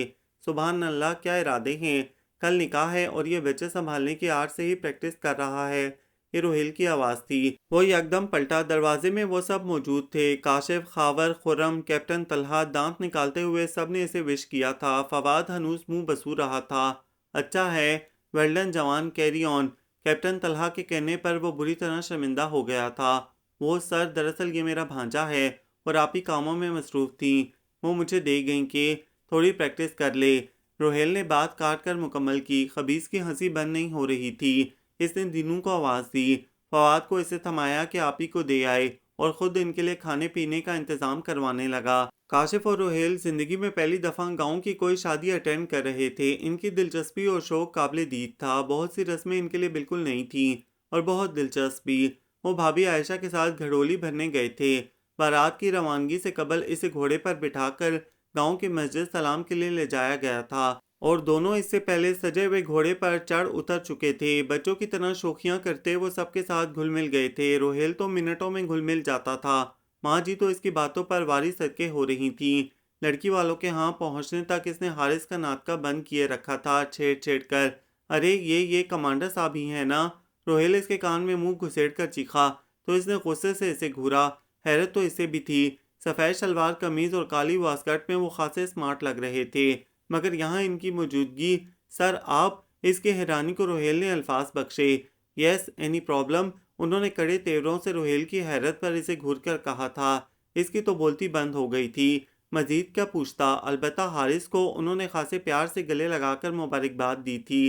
Speaker 1: سبحان اللہ، کیا ارادے ہیں! کل نکاح ہے اور یہ بچے سنبھالنے کی آج سے ہی پریکٹس کر رہا ہے۔ یہ روہیل کی آواز تھی۔ وہ یکدم پلٹا۔ دروازے میں وہ سب موجود تھے، کاشف، خاور، خرم، کیپٹن طلحہ۔ دانت نکالتے ہوئے سب نے اسے وش کیا تھا۔ فواد ہنوز منہ بسور رہا تھا۔ اچھا ہے، ویل ڈن جوان، کیری آن۔ کیپٹن طلحہ کے کہنے پر وہ بری طرح شرمندہ ہو گیا تھا۔ وہ سر، دراصل یہ میرا بھانجا ہے اور آپ ہی کاموں میں مصروف تھیں۔ وہ مجھے دے گئیں کہ تھوڑی پریکٹس کر لے۔ روہیل نے بات کاٹ کر مکمل کی۔ خبیث کی ہنسی بند نہیں ہو رہی تھی۔ اس نے دینوں کو آواز دی، فواد کو اسے تھمایا کہ آپ ہی کو دے آئے، اور خود ان کے لیے کھانے پینے کا انتظام کروانے لگا۔ کاشف اور روہیل زندگی میں پہلی دفعہ گاؤں کی کوئی شادی اٹینڈ کر رہے تھے۔ ان کی دلچسپی اور شوق قابل دید تھا۔ بہت سی رسمیں ان کے لیے بالکل نئی تھیں اور بہت دلچسپ بھی۔ وہ بھابھی عائشہ کے ساتھ گھڑولی بھرنے گئے تھے۔ بارات کی روانگی سے قبل اسے گھوڑے پر بٹھا کر گاؤں کی مسجد سلام کے لیے لے جایا گیا تھا، اور دونوں اس سے پہلے سجے ہوئے گھوڑے پر چڑھ اتر چکے تھے۔ بچوں کی طرح شوخیاں کرتے وہ سب کے ساتھ گھل مل گئے تھے۔ روہیل تو منٹوں میں گھل مل جاتا تھا۔ ماں جی تو اس کی باتوں پر واری صدقے ہو رہی تھیں۔ لڑکی والوں کے ہاں پہنچنے تک اس نے حارث کا ناطقہ بند کیے رکھا تھا، چھیڑ چھیڑ کر۔ ارے یہ کمانڈر صاحب ہی ہیں نا؟ روہیل اس کے کان میں منہ گھسیڑ کر چیخا تو اس نے غصے سے اسے گھورا۔ حیرت تو اسے بھی تھی۔ سفید شلوار قمیض اور کالی واسکٹ میں وہ خاصے سمارٹ لگ رہے تھے، مگر یہاں ان کی موجودگی، سر آپ! اس کی حیرانی کو روہیل نے الفاظ بخشے۔ یس، اینی پرابلم؟ انہوں نے کڑے تیوروں سے روہیل کی حیرت پر اسے گھور کر کہا تھا۔ اس کی تو بولتی بند ہو گئی تھی، مزید کیا پوچھتا۔ البتہ حارث کو انہوں نے خاصے پیار سے گلے لگا کر مبارکباد دی تھی۔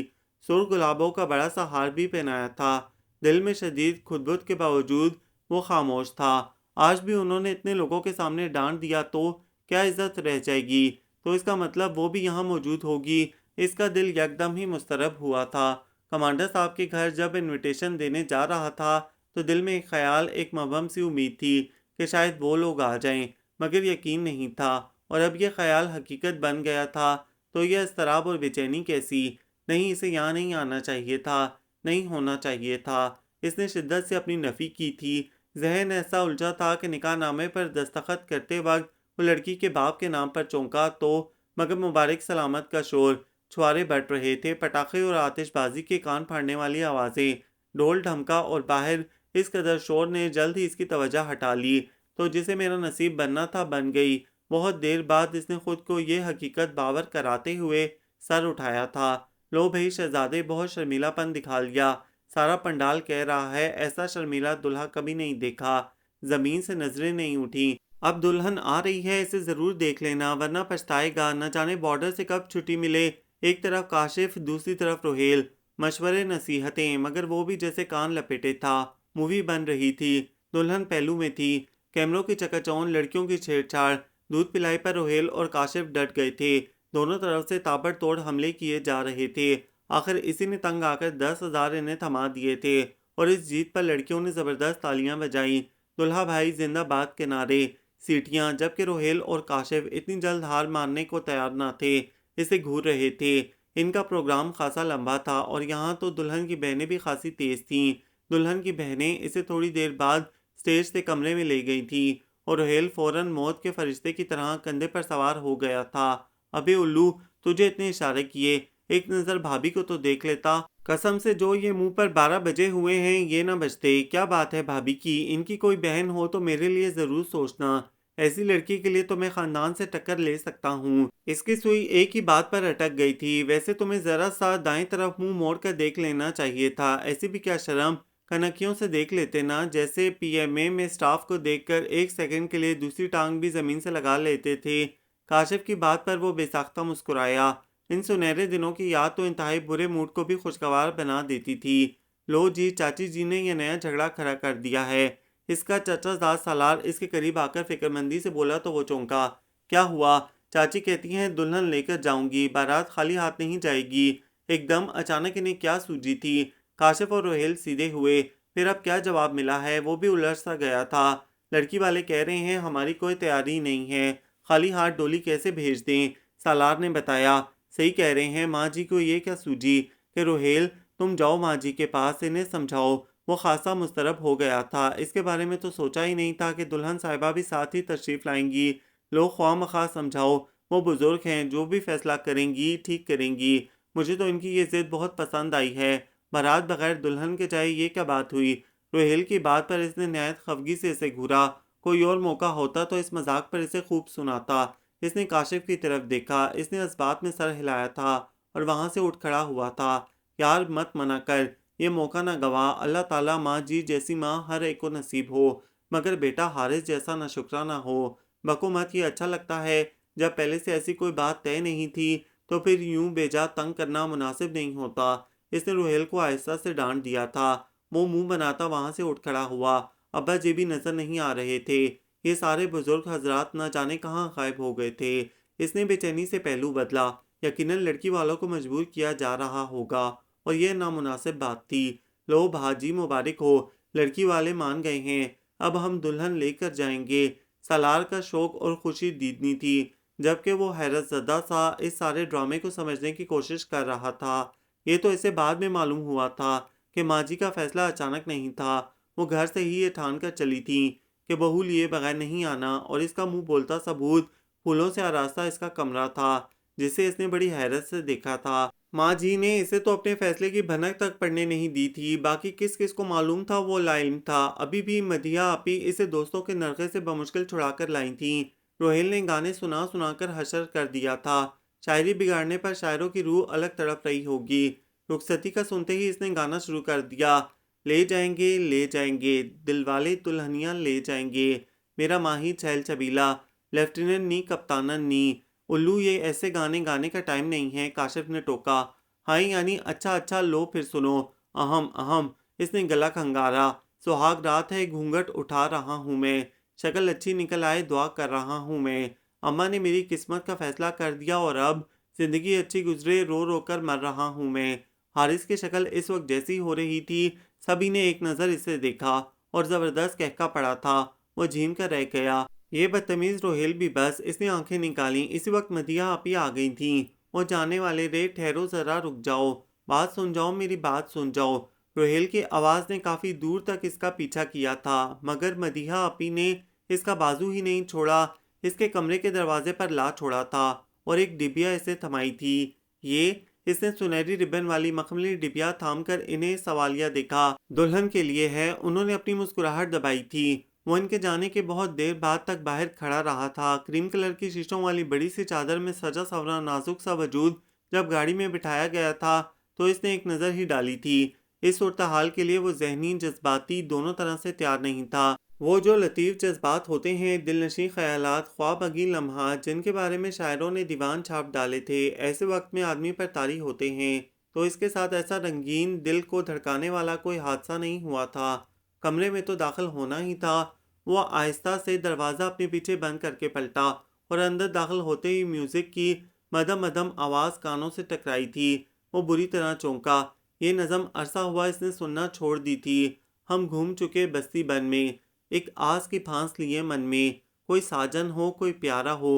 Speaker 1: سرخ گلابوں کا بڑا سا ہار بھی پہنایا تھا۔ دل میں شدید خدبت کے باوجود وہ خاموش تھا۔ آج بھی انہوں نے اتنے لوگوں کے سامنے ڈانٹ دیا تو کیا عزت رہ جائے گی؟ تو اس کا مطلب وہ بھی یہاں موجود ہوگی۔ اس کا دل یکدم ہی مضطرب ہوا تھا۔ کمانڈر صاحب کے گھر جب انویٹیشن دینے جا رہا تھا تو دل میں ایک خیال، ایک مبہم سی امید تھی کہ شاید وہ لوگ آ جائیں، مگر یقین نہیں تھا۔ اور اب یہ خیال حقیقت بن گیا تھا تو یہ اضطراب اور بے چینی کیسی؟ نہیں، اسے یہاں نہیں آنا چاہیے تھا، نہیں ہونا چاہیے تھا۔ اس نے شدت سے اپنی نفی کی تھی۔ ذہن ایسا الجھا تھا کہ نکاح نامے پر دستخط کرتے وقت وہ لڑکی کے باپ کے نام پر چونکا تو مگر مبارک سلامت کا شور، چھوارے بٹ رہے تھے، پٹاخے اور آتش بازی کے کان پھاڑنے والی آوازیں، ڈھول ڈھمکا، اور باہر اس قدر شور نے جلد ہی اس کی توجہ ہٹا لی۔ تو جسے میرا نصیب بننا تھا بن گئی۔ بہت دیر بعد اس نے خود کو یہ حقیقت باور کراتے ہوئے سر اٹھایا تھا، لو بھئی شہزادے، بہت شرمیلا پن دکھا لیا۔ سارا پنڈال کہہ رہا ہے ایسا شرمیلا دلہا کبھی نہیں دیکھا۔ زمین سے نظریں نہیں اٹھیں۔ اب دلہن آ رہی ہے، اسے ضرور دیکھ لینا ورنہ پچھتائے گا۔ نہ جانے بارڈر سے کب چھٹی ملے۔ ایک طرف کاشف، دوسری طرف روہیل، مشورے، نصیحتیں، مگر وہ بھی جیسے کان لپیٹے تھا۔ مووی بن رہی تھی، دلہن پہلو میں تھی، کیمروں کی چکا چوند، لڑکیوں کی چھیڑ چھاڑ۔ دودھ پلائی پر روہیل اور کاشف ڈٹ گئے تھے۔ دونوں طرف سے تابڑ توڑ حملے کیے جا رہے تھے۔ آخر اسی نے تنگ آ کر 10,000 انہیں تھما دیے تھے اور اس جیت پر لڑکیوں نے زبردست تالیاں بجائیں، دلہا بھائی زندہ باد کے نعرے، سیٹیاں، جبکہ روہیل اور کاشف اتنی جلد ہار ماننے کو تیار نہ تھے، اسے گھور رہے تھے۔ ان کا پروگرام خاصا لمبا تھا اور یہاں تو دلہن کی بہنیں بھی خاصی تیز تھیں۔ دلہن کی بہنیں اسے تھوڑی دیر بعد سٹیج سے کمرے میں لے گئی تھیں اور روہیل فوراً موت کے فرشتے کی طرح کندھے پر سوار ہو گیا تھا۔ ابے الو، تجھے اتنے اشارے کیے، ایک نظر بھابھی کو تو دیکھ لیتا۔ قسم سے جو یہ منہ پر 12 بجے ہوئے ہیں یہ نہ بجتے۔ کیا بات ہے بھابھی کی، ان کی کوئی بہن ہو تو میرے لیے ضرور سوچنا۔ ایسی لڑکی کے لیے تو میں خاندان سے ٹکر لے سکتا ہوں۔ اس کی سوئی ایک ہی بات پر اٹک گئی تھی۔ ویسے تمہیں ذرا سا دائیں طرف منہ موڑ کر دیکھ لینا چاہیے تھا۔ ایسی بھی کیا شرم، کنکھیوں سے دیکھ لیتے نا، جیسے پی ایم اے میں سٹاف کو دیکھ کر ایک سیکنڈ کے لیے دوسری ٹانگ بھی زمین سے لگا لیتے تھے۔ کاشف کی بات پر وہ بے ساختہ مسکرایا۔ ان سنہرے دنوں کی یاد تو انتہائی برے موڈ کو بھی خوشگوار بنا دیتی تھی۔ لو جی، چاچی جی نے یہ نیا جھگڑا کھڑا کر دیا ہے۔ اس کا چچا زاد سالار اس کے قریب آ کر فکر مندی سے بولا تو وہ چونکا۔ کیا ہوا؟ چاچی کہتی ہیں دلہن لے کر جاؤں گی، بارات خالی ہاتھ نہیں جائے گی۔ ایک دم اچانک انہیں کیا سوجی تھی؟ کاشف اور روہیل سیدھے ہوئے۔ پھر اب کیا جواب ملا ہے؟ وہ بھی الجھ سا گیا تھا۔ لڑکی والے کہہ رہے ہیں ہماری کوئی تیاری نہیں ہے، خالی ہاتھ ڈولی کیسے بھیج دیں؟ سالار نے بتایا۔ صحیح کہہ رہے ہیں، ماں جی کو یہ کیا سوجی کہ روہیل تم جاؤ ماں جی کے پاس، انہیں سمجھاؤ۔ وہ خاصا مضطرب ہو گیا تھا، اس کے بارے میں تو سوچا ہی نہیں تھا کہ دلہن صاحبہ بھی ساتھ ہی تشریف لائیں گی۔ لو خواہ مخواہ سمجھاؤ، وہ بزرگ ہیں، جو بھی فیصلہ کریں گی ٹھیک کریں گی۔ مجھے تو ان کی یہ ضد بہت پسند آئی ہے۔ بارات بغیر دلہن کے جائے یہ کیا بات ہوئی؟ روہیل کی بات پر اس نے نہایت خفگی سے اسے گھورا۔ کوئی اور موقع ہوتا تو اس مذاق پر اسے خوب سناتا۔ اس نے کاشف کی طرف دیکھا، اس نے اس بات میں سر ہلایا تھا اور وہاں سے اٹھ کھڑا ہوا تھا۔ یار مت منع کر، یہ موقع نہ گوا، اللہ تعالیٰ ماں جی جیسی ماں ہر ایک کو نصیب ہو، مگر بیٹا حارث جیسا نہ شکرا نہ ہو۔ بکو مت، یہ اچھا لگتا ہے؟ جب پہلے سے ایسی کوئی بات طے نہیں تھی تو پھر یوں بے جا تنگ کرنا مناسب نہیں ہوتا۔ اس نے روہیل کو آہستہ سے ڈانٹ دیا تھا۔ وہ منہ بناتا وہاں سے اٹھ کھڑا ہوا۔ ابا جی بھی نظر نہیں آ رہے تھے۔ یہ سارے بزرگ حضرات نہ جانے کہاں غائب ہو گئے تھے۔ اس نے بے چینی سے پہلو بدلا۔ یقیناً لڑکی والوں کو مجبور کیا جا رہا ہوگا اور یہ نامناسب بات تھی۔ لو بھاجی مبارک ہو، لڑکی والے مان گئے ہیں، اب ہم دلہن لے کر جائیں گے۔ سالار کا شوق اور خوشی دیدنی تھی، جبکہ وہ حیرت زدہ سا اس سارے ڈرامے کو سمجھنے کی کوشش کر رہا تھا۔ یہ تو اسے بعد میں معلوم ہوا تھا کہ ماں جی کا فیصلہ اچانک نہیں تھا۔ وہ گھر سے ہی یہ ٹھان کر چلی تھیں کہ بہو لیے بغیر نہیں آنا، اور اس کا منہ بولتا ثبوت پھولوں سے آراستہ اس کا کمرہ تھا جسے اس نے بڑی حیرت سے دیکھا تھا۔ ماں جی نے اسے تو اپنے فیصلے کی بھنک تک پڑنے نہیں دی تھی، باقی کس کس کو معلوم تھا وہ لا علم تھا۔ ابھی بھی مدیحہ آپی اسے دوستوں کے نرغے سے بمشکل چھڑا کر لائی تھیں۔ روہیل نے گانے سنا سنا کر حشر کر دیا تھا۔ شاعری بگاڑنے پر شاعروں کی روح الگ تڑپ رہی ہوگی۔ رخصتی کا سنتے ہی اس نے گانا شروع کر دیا۔ لے جائیں گے دل والے دلہنیاں لے جائیں گے، میرا ماہی چھیل چھبیلا، لیفٹیننٹ نی کپتانن نی۔ الو، یہ ایسے گانے گانے کا ٹائم نہیں ہے، کاشف نے ٹوکا۔ ہاں یعنی اچھا لو پھر سنو۔ اہم، اس نے گلا کھنگارا۔ سہاگ رات ہے، گھونگھٹ اٹھا رہا ہوں میں، شکل اچھی نکل آئے دعا کر رہا ہوں میں۔ اماں نے میری قسمت کا فیصلہ کر دیا اور اب زندگی اچھی گزرے رو رو کر مر رہا ہوں میں۔ حارث کی شکل اس وقت جیسی ہو رہی تھی، سبھی نے ایک نظر اسے دیکھا اور زبردست کہکا پڑا تھا۔ وہ جھیم کر رہ گیا۔ یہ بدتمیز روہیل بھی بس، اس نے آنکھیں نکالیں۔ اسی وقت مدیحہ آپی آ گئی تھیں۔ وہ جانے والے رے، ٹھہرو ذرا، رک جاؤ، بات سن جاؤ، میری بات سن جاؤ۔ روہیل کی آواز نے کافی دور تک اس کا پیچھا کیا تھا، مگر مدیحہ آپی نے اس کا بازو ہی نہیں چھوڑا، اس کے کمرے کے دروازے پر لا چھوڑا تھا اور ایک ڈبیا اسے تھمائی تھی۔ یہ، اس نے سنہری ربن والی مخملی ڈبیا تھام کر انہیں سوالیہ دیکھا۔ دلہن کے لیے ہے۔ انہوں نے اپنی مسکراہٹ دبائی تھی۔ وہ ان کے جانے کے بہت دیر بعد تک باہر کھڑا رہا تھا۔ کریم کلر کی شیشوں والی بڑی سی چادر میں سجا سورا نازک سا وجود جب گاڑی میں بٹھایا گیا تھا تو اس نے ایک نظر ہی ڈالی تھی۔ اس صورتحال کے لیے وہ ذہنی جذباتی دونوں طرح سے تیار نہیں تھا۔ وہ جو لطیف جذبات ہوتے ہیں، دل نشیں خیالات، خواب اگی لمحات، جن کے بارے میں شاعروں نے دیوان چھاپ ڈالے تھے، ایسے وقت میں آدمی پر طاری ہوتے ہیں۔ تو اس کے ساتھ ایسا رنگین، دل کو دھڑکانے والا کوئی حادثہ نہیں ہوا تھا۔ کمرے میں تو داخل ہونا ہی تھا۔ وہ آہستہ سے دروازہ اپنے پیچھے بند کر کے پلٹا اور اندر داخل ہوتے ہی میوزک کی مدھم مدھم آواز کانوں سے ٹکرائی تھی۔ وہ بری طرح چونکا۔ یہ نظم عرصہ ہوا اس نے سننا چھوڑ دی تھی۔ ہم گھوم چکے بستی بن میں، ایک آس کی پھانس لیے من میں، کوئی ساجن ہو، کوئی پیارا ہو،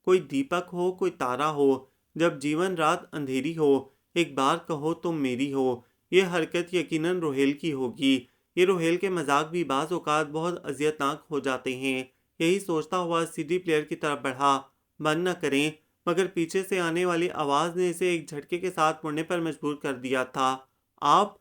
Speaker 1: کوئی دیپک ہو، کوئی تارا ہو، جب جیون رات اندھیری ہو، ایک بار کہو تم میری ہو۔ یہ حرکت یقیناً روہیل کی ہوگی۔ یہ روہیل کے مذاق بھی بعض اوقات بہت اذیتناک ہو جاتے ہیں۔ یہی سوچتا ہوا سی ڈی پلیئر کی طرف بڑھا، بند نہ کریں، مگر پیچھے سے آنے والی آواز نے اسے ایک جھٹکے کے ساتھ مڑنے پر مجبور کر دیا تھا۔ آپ،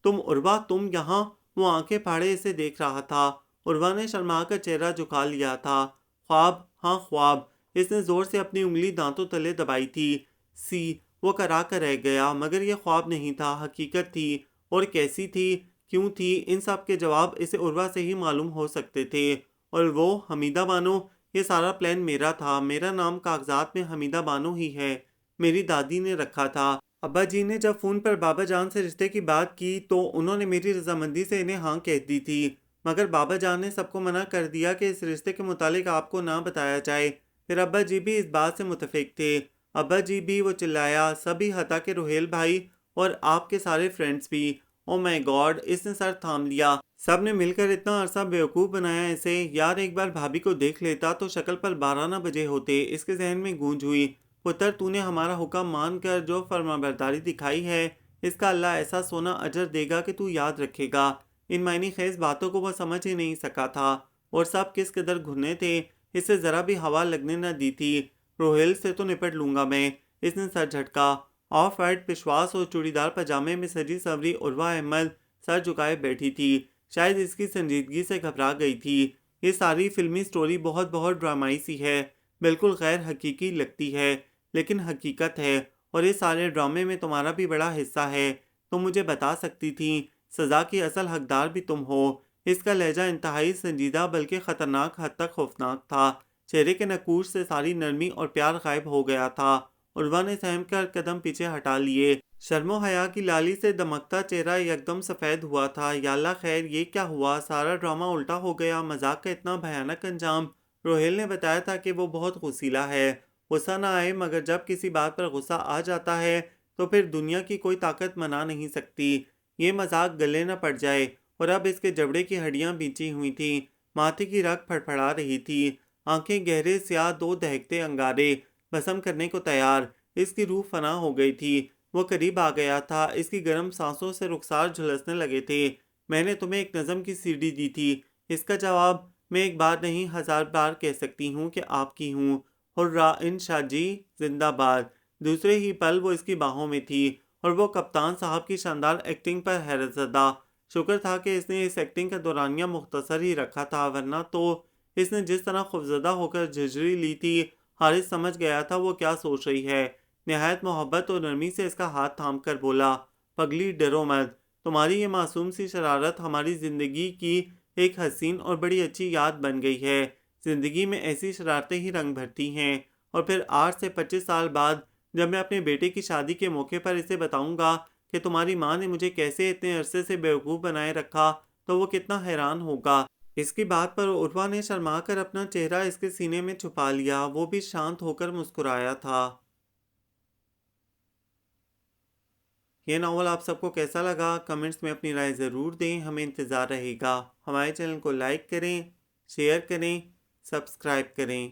Speaker 1: تم عروہ، تم یہاں؟ وہ آنکھیں پھاڑے اسے دیکھ رہا تھا۔ عروہ نے شرما کر چہرہ جھکا لیا تھا۔ خواب، ہاں خواب۔ اس نے زور سے اپنی انگلی دانتوں تلے دبائی تھی۔ وہ کرا کر رہ گیا، مگر یہ خواب نہیں تھا، حقیقت تھی۔ اور کیسی تھی، کیوں تھی، ان سب کے جواب اسے عروہ سے ہی معلوم ہو سکتے تھے۔ اور وہ حمیدہ بانو، یہ سارا پلان میرا تھا۔ میرا نام کاغذات میں حمیدہ بانو ہی ہے، میری دادی نے رکھا تھا۔ ابا جی نے جب فون پر بابا جان سے رشتے کی بات کی تو انہوں نے میری رضامندی سے انہیں ہاں کہہ دی تھی، مگر بابا جان نے سب کو منع کر دیا کہ اس رشتے کے متعلق آپ کو نہ بتایا جائے۔ پھر ابا جی بھی اس بات سے متفق تھے۔ ابا جی بھی، وہ چلایا، سبھی حتیٰ کہ روہیل بھائی اور آپ کے سارے فرینڈز بھی۔ او مائی گاڈ، اس نے سر تھام لیا۔ سب نے مل کر اتنا عرصہ بیوقوف بنایا اسے۔ یار ایک بار بھابھی کو دیکھ لیتا تو شکل پر 12 نہ بجے ہوتے۔ اس کے ذہن میں گونج ہوئی، پتر تو نے ہمارا حکم مان کر جو فرمانبرداری دکھائی ہے، اس کا اللہ ایسا سونا اجر دے گا کہ تو یاد رکھے گا۔ ان معنی خیز باتوں کو وہ سمجھ ہی نہیں سکا تھا، اور سب کس قدر گھنے تھے، اسے ذرا بھی ہوا لگنے نہ دی تھی۔ روہیل سے تو نپٹ لوں گا میں۔ اس نے سر جھٹکا۔ آف وائٹ پشواس اور چوڑی دار پاجامے میں سجی سوری عروہ احمد سر جھکائے بیٹھی تھی۔ شاید اس کی سنجیدگی سے گھبرا گئی تھی۔ یہ ساری فلمی سٹوری بہت بہت ڈرامائی سی ہے، بالکل غیر حقیقی لگتی ہے، لیکن حقیقت ہے، اور اس سارے ڈرامے میں تمہارا بھی بڑا حصہ ہے۔ تم مجھے بتا سکتی تھی، سزا کی اصل حقدار بھی تم ہو۔ اس کا لہجہ انتہائی سنجیدہ بلکہ خطرناک حد تک خوفناک تھا۔ چہرے کے نقوش سے ساری نرمی اور پیار غائب ہو گیا تھا۔ عروہ نے سہم کر قدم پیچھے ہٹا لیے۔ شرم و حیا کی لالی سے دمکتا چہرہ یکدم سفید ہوا تھا۔ یا اللہ خیر، یہ کیا ہوا؟ سارا ڈرامہ الٹا ہو گیا۔ مذاق کا اتنا بھیانک انجام۔ روہیل نے بتایا تھا کہ وہ بہت غصیلا ہے۔ غصہ نہ آئے، مگر جب کسی بات پر غصہ آ جاتا ہے تو پھر دنیا کی کوئی طاقت منا نہیں سکتی۔ یہ مذاق گلے نہ پڑ جائے۔ اور اب اس کے جبڑے کی ہڈیاں بیچی ہوئی تھیں، ماتھے کی رگ پھڑپھڑا رہی تھی، آنکھیں گہرے سیاہ دو دہکتے انگارے بسم کرنے کو تیار۔ اس کی روح فنا ہو گئی تھی۔ وہ قریب آ گیا تھا، اس کی گرم سانسوں سے رخسار جھلسنے لگے تھے۔ میں نے تمہیں ایک نظم کی سی ڈی دی تھی، اس کا جواب میں ایک بار نہیں 1000 بار کہہ سکتی ہوں کہ آپ کی ہوں۔ ہررا انشا جی زندہ باد۔ دوسرے ہی پل وہ اس کی باہوں میں تھی، اور وہ کپتان صاحب کی شاندار ایکٹنگ پر حیرت زدہ۔ شکر تھا کہ اس نے اس ایکٹنگ کا دورانیہ مختصر ہی رکھا تھا، ورنہ تو اس نے جس طرح خوفزدہ ہو کر جھرجھری لی تھی، حارث سمجھ گیا تھا وہ کیا سوچ رہی ہے۔ نہایت محبت اور نرمی سے اس کا ہاتھ تھام کر بولا، پگلی ڈرو مت، تمہاری یہ معصوم سی شرارت ہماری زندگی کی ایک حسین اور بڑی اچھی یاد بن گئی ہے۔ زندگی میں ایسی شرارتیں ہی رنگ بھرتی ہیں، اور پھر 8 سے 25 سال بعد جب میں اپنے بیٹے کی شادی کے موقع پر اسے بتاؤں گا کہ تمہاری ماں نے مجھے کیسے اتنے عرصے سے بیوقوف بنائے رکھا، تو وہ کتنا حیران ہوگا۔ اس کی بات پر عروہ نے شرما کر اپنا چہرہ اس کے سینے میں چھپا لیا، وہ بھی شانت ہو کر مسکرایا تھا۔ یہ ناول آپ سب کو کیسا لگا؟ کمنٹس میں اپنی رائے ضرور دیں، ہمیں انتظار رہے گا۔ ہمارے چینل کو لائک کریں، شیئر کریں، سبسکرائب کریں۔